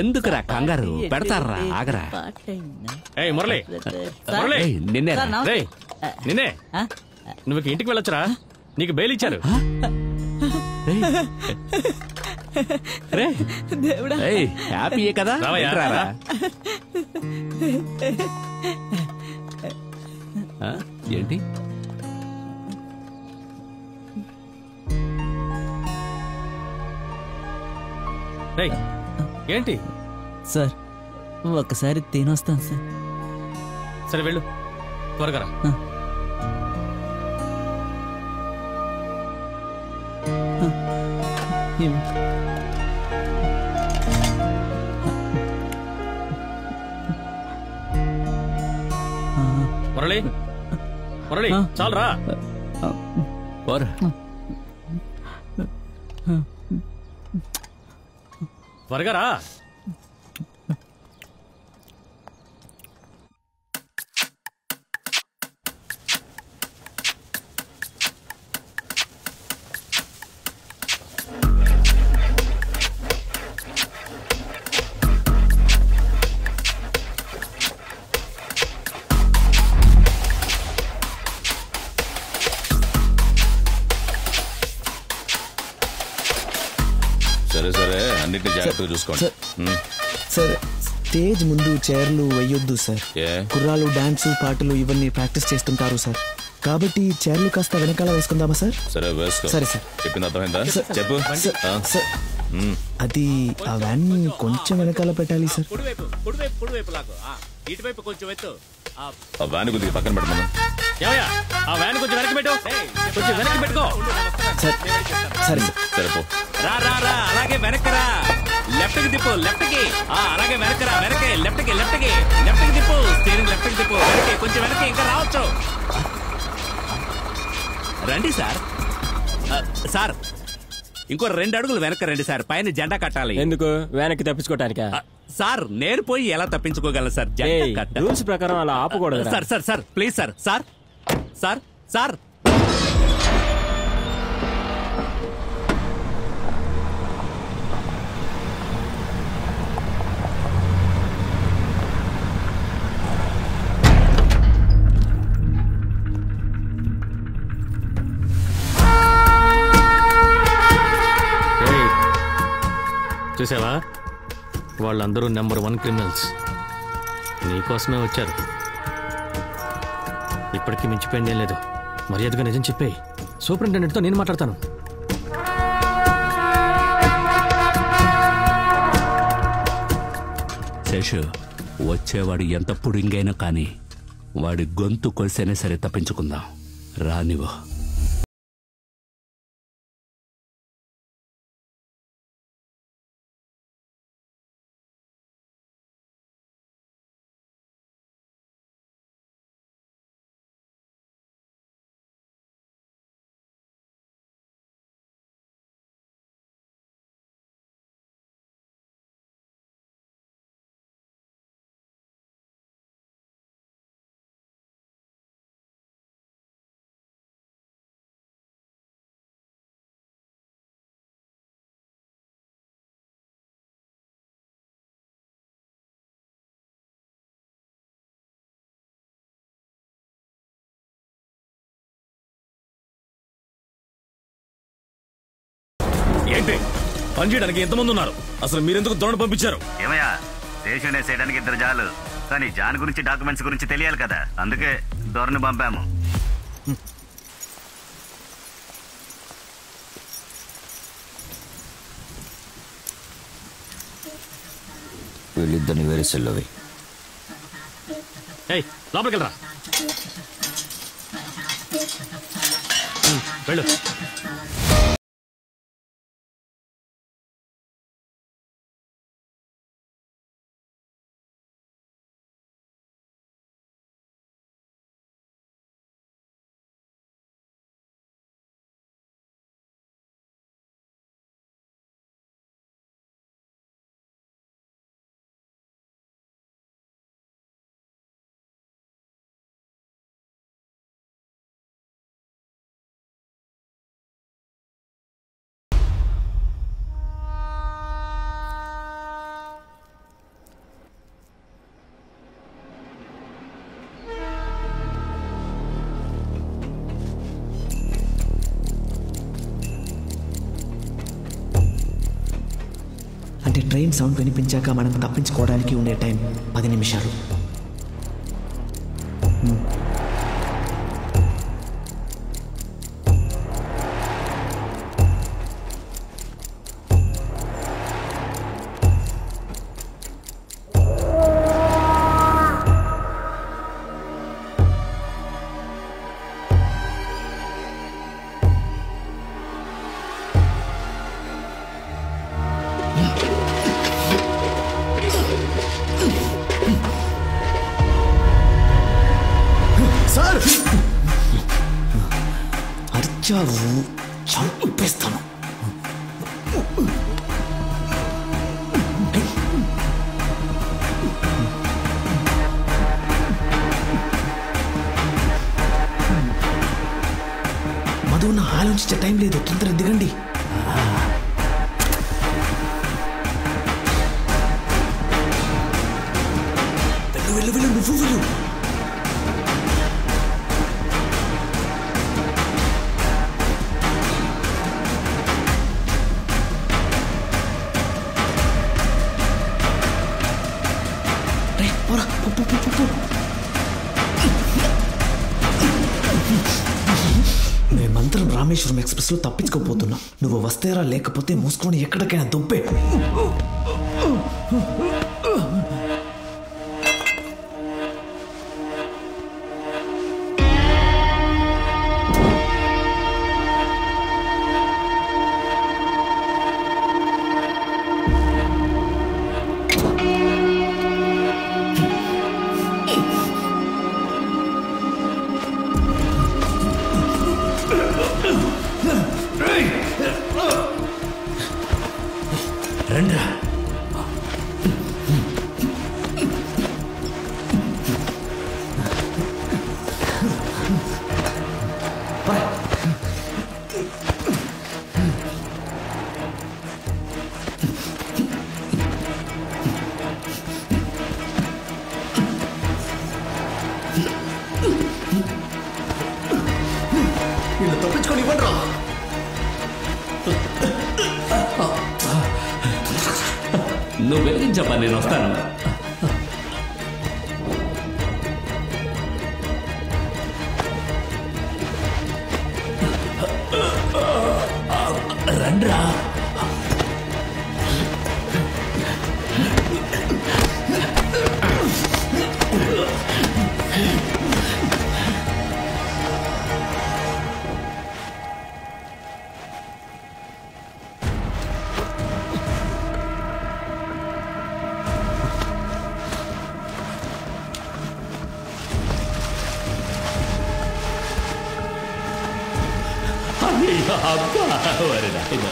ఎందుకురా కంగారు పెడతారా? ఆగరా. మురళి మురళి నిన్నే నిన్నే నువ్వు ఇంటికి వెళ్ళొచ్చురా, నీకు బెయిల్ ఇచ్చారు. హ్యాపీయే కదా? ఏంటి ఏంటి సార్? ఒక్కసారి తినొస్తాను సార్. సరే వెళ్ళు, త్వరగా రా. మురళి మురళి చాలరా. త్వరగా రా. సరే సరే, అన్నిటిని జాగ్రత్తగా చూసుకోండి. సార్, స్టేజ్ ముందు చైర్లు వేయొద్దు సార్. కుర్రాలు డాన్స్ పాటలు ఇవన్నీ ప్రాక్టీస్ చేస్తుంటారు సార్. కాబట్టి చైర్లు కాస్త వెనకాల వేసుకుందామా సార్? సరే వేసుకో. సరే సార్. చెప్పింది అర్థమైందా? చెప్పు. అది ఆ వ్యాన్ కొంచెం వెనకాల పెట్టాలి సార్. ఇటువైపు కొంచెం ఎత్తు. ఆ వ్యాన్ కొద్దిగా పక్కన పెట్టమను. ఆ వ్యాన్ కొంచెం వెనక్కి పెట్టు, కొంచెం వెనక్కి పెట్టుకో. సరే సరే పో. రా రా రా, అలాగే వెనక్కరా. లెఫ్ట్ కి తిప్పు, లెఫ్ట్ కి. అలాగే వెనకరా, వెనకే. లెఫ్ట్ కి లెఫ్ట్ కి లెఫ్ట్ కి తిప్పు. స్టీరింగ్ లెఫ్ట్ కి తిప్పు. వెనకే, కొంచెం వెనకే. ఇంకా రావచ్చు. రండి సార్. సార్, ఇంకో 2 అడుగులు వెనక రండి సార్. పైన జెండా కట్టాలి. ఎందుకు? వెనక్కి తప్పించుకోవటానికా? సార్, నేను పోయి ఎలా తప్పించుకోగలను సార్? రూల్స్ ప్రకారం అలా ఆపకూడదు sir. Sir sir please sir. Sir sir sir చూసావా, వాళ్ళందరూ నెంబర్ 1 క్రిమినల్స్. నీకోసమే వచ్చారు. ఇప్పటికీ మించిపోయిందేం లేదు. మర్యాదగా నిజం చెప్పేయి. సూపరింటెండెంట్తో నేను మాట్లాడతాను. శేషు, వచ్చేవాడు ఎంత పుడింగైనా కానీ వాడి గొంతు కొలిసైనా సరే తప్పించుకుందాం. రానివో. ఏంటి పనిచేయడానికి ఎంతమంది ఉన్నారు? అసలు మీరెందుకు దొరణ పంపించారు? ఏమయ్యా, స్టేషన్ వేసేయడానికి 2 జాలు, కానీ జాన్ గురించి డాక్యుమెంట్స్ గురించి తెలియాలి కదా, అందుకే దొరను పంపాము. వీళ్ళిద్దరిని వేరే సెల్లోవి. లోపలికి వెళ్ళరా. వెళ్ళు. అంటే ట్రైన్ సౌండ్ వినిపించాక మనం తప్పించుకోవడానికి ఉండే టైం 10 నిమిషాలు. అరిచావు, చంపేస్తాను. మధు, నా ఆలోచించే టైం లేదు, తొందర దిగండి. వెళ్ళు వెళ్ళు, నువ్వు వెళ్ళు. మేమందరం రామేశ్వరం ఎక్స్ప్రెస్ లో తప్పించుకోపోతున్నా. నువ్వు వస్తేరా, లేకపోతే మూసుకొని ఎక్కడికైనా దుబ్బే. రండ్రా. వీళ్ళు తప్పించుకొని ఇవ్వండిరా. నువ్వు వెలిగించప్పా, నేను వస్తాను. రండ్రా. అబ్బా, వరి నాయన.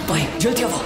भाई जल्दी आओ.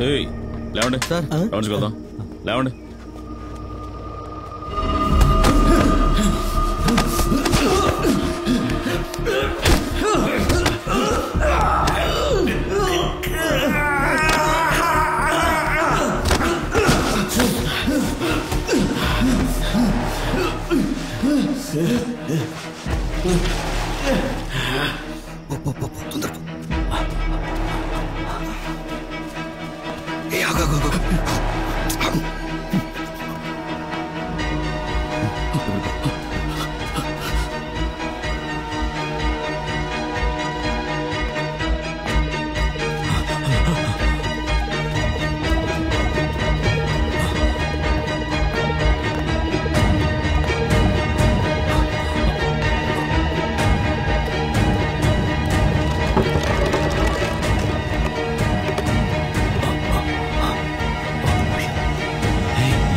ఏయ్ లేవండి సార్ రౌండ్స్కి వెళ్దాం లేవండి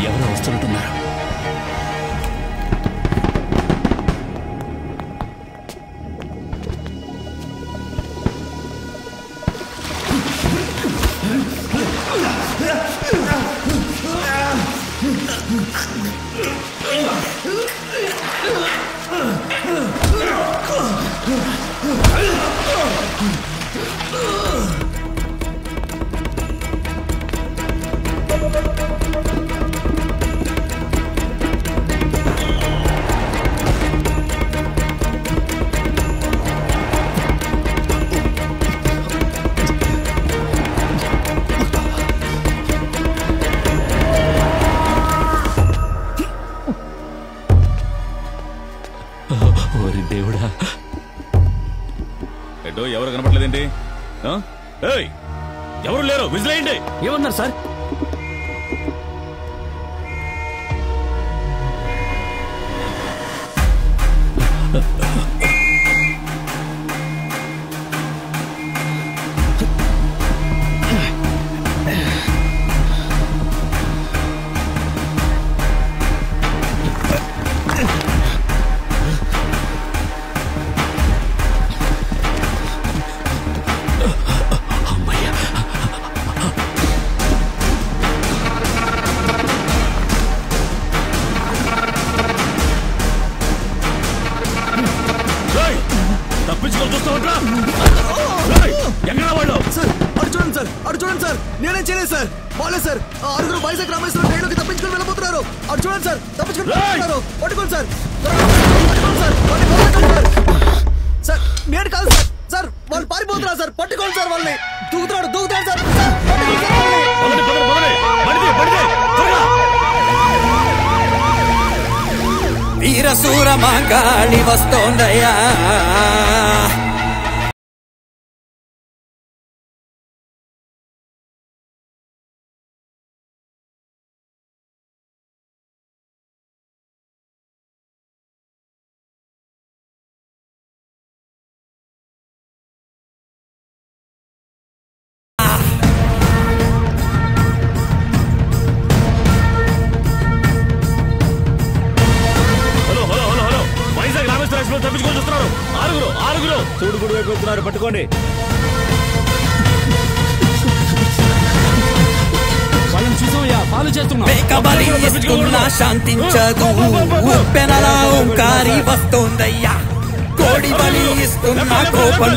ఎవరో వస్తున్నట్టున్నారు. ఓరి దేవుడా ఎటో ఎవరు కనపడలేదేంటి ఏయ్ ఎవరు లేరు విజిలేయండి ఏమన్నారు సార్ తప్పించుకొని చూస్తూ ఉంటా ఎక్కడ వాళ్ళు సార్ అటు చూడండి సార్ అటు చూడండి సార్ నేనేం చేయలేదు సార్ వాళ్ళే సార్ ఆరుగురు వైజాగ్ రామేశ్వరం ట్రైన్లోకి తప్పించుకొని వెళ్ళిపోతున్నారు అటు చూడండి సార్ తప్పించుకొని వెళ్ళిపోతున్నారు పట్టుకోండి సార్ పట్టుకోండి సార్ సార్ నేను కాదు సార్ సార్ వాళ్ళు పారిపోతున్నారు సార్ పట్టుకోండి సార్ వాళ్ళని దూకుతాడు సార్ వీరసూర మంగాళి వస్తోందయ్యా తప్పించుకొని చూస్తున్నారు ఆరుగురు చూడుగుడు వైపు వెళ్తున్నారు పట్టుకోండి వాళ్ళని చూసామయ్యా ఫాలో చేస్తున్నా శాంతించదు ఉప్పెనలా ఓంకారి వస్తోందయ్యా కోడి బలి ఇస్తున్న కోపం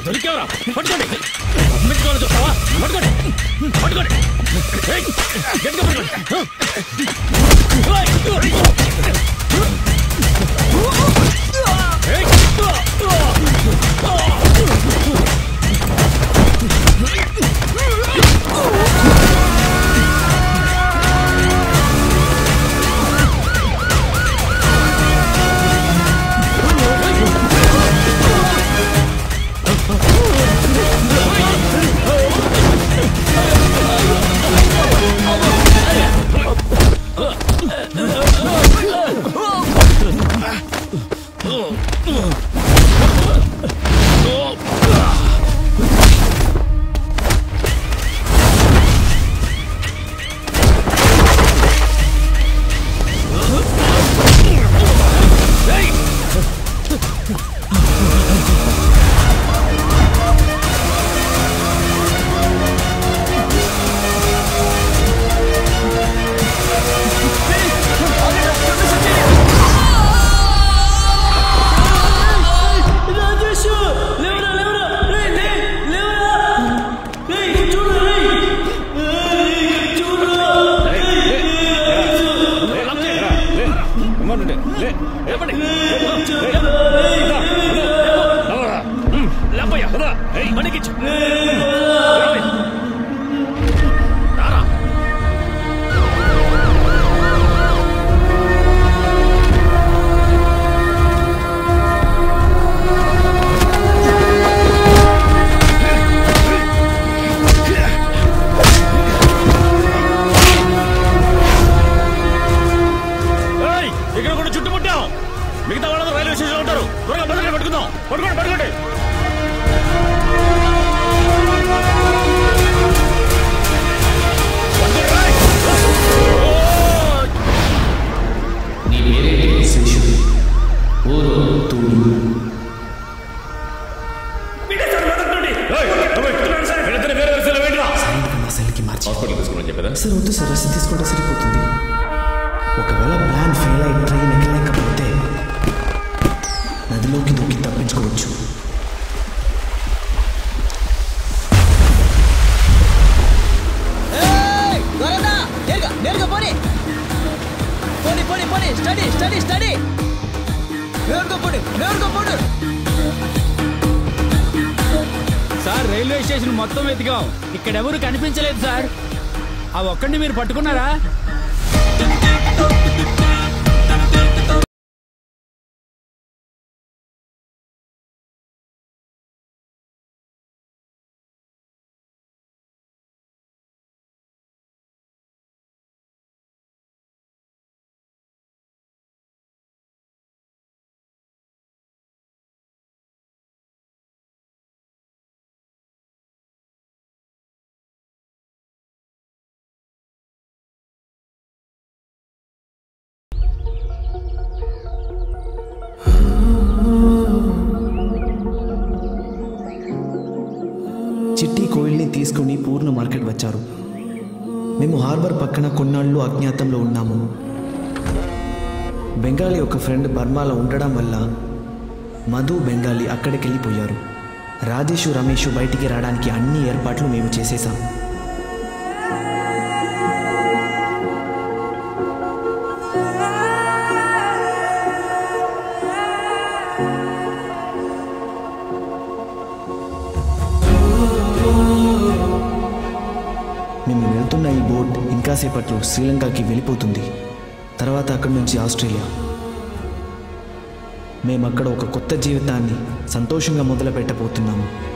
దొరికావరా పట్టుకోండి అమ్మించుకోవాలని చూస్తావా పట్టుకోండి పట్టుకోండి గట్టిగా పట్టుకోండి మిగతా వాళ్ళందరూ రైల్వే స్టేషన్ ఉంటారు. త్వరగా బదులు పట్టుకుందాం. పట్టుకోండి పట్టుకోండి. నీ పేరేంటి? ఊరు తూడు. హాస్పిటల్ తీసుకుని చెప్పేదా? సార్ వద్దు సార్, రెస్ట్ తీసుకుంటే సరిపోతుంది. ఒకవేళ ప్లాన్ ఫెయిల్ అయి ట్రైన్ ఎక్కలేకపోతే నదిలోకి దూకి తప్పించుకోవచ్చు. సార్ రైల్వే స్టేషన్ మొత్తం వెతికాం, ఇక్కడెవరు కనిపించలేదు సార్. ఆ ఒక్కడిని మీరు పట్టుకున్నారా? చిట్టి కోయిల్ని తీసుకుని పూర్ణ మార్కెట్ వచ్చారు. మేము హార్బర్ పక్కన కొన్నాళ్ళు అజ్ఞాతంలో ఉన్నాము. బెంగాలీ ఒక ఫ్రెండ్ బర్మాలో ఉండడం వల్ల మధు బెంగాలీ అక్కడికి వెళ్ళిపోయారు. రాజేషు రమేషు బయటికి రావడానికి అన్ని ఏర్పాట్లు మేము చేసేసాం. మేము వెళ్తున్న ఈ బోట్ ఇంకాసేపట్లో శ్రీలంకకి వెళ్ళిపోతుంది. తర్వాత అక్కడి నుంచి ఆస్ట్రేలియా. మేము అక్కడ ఒక కొత్త జీవితాన్ని సంతోషంగా మొదలు పెట్టబోతున్నాము.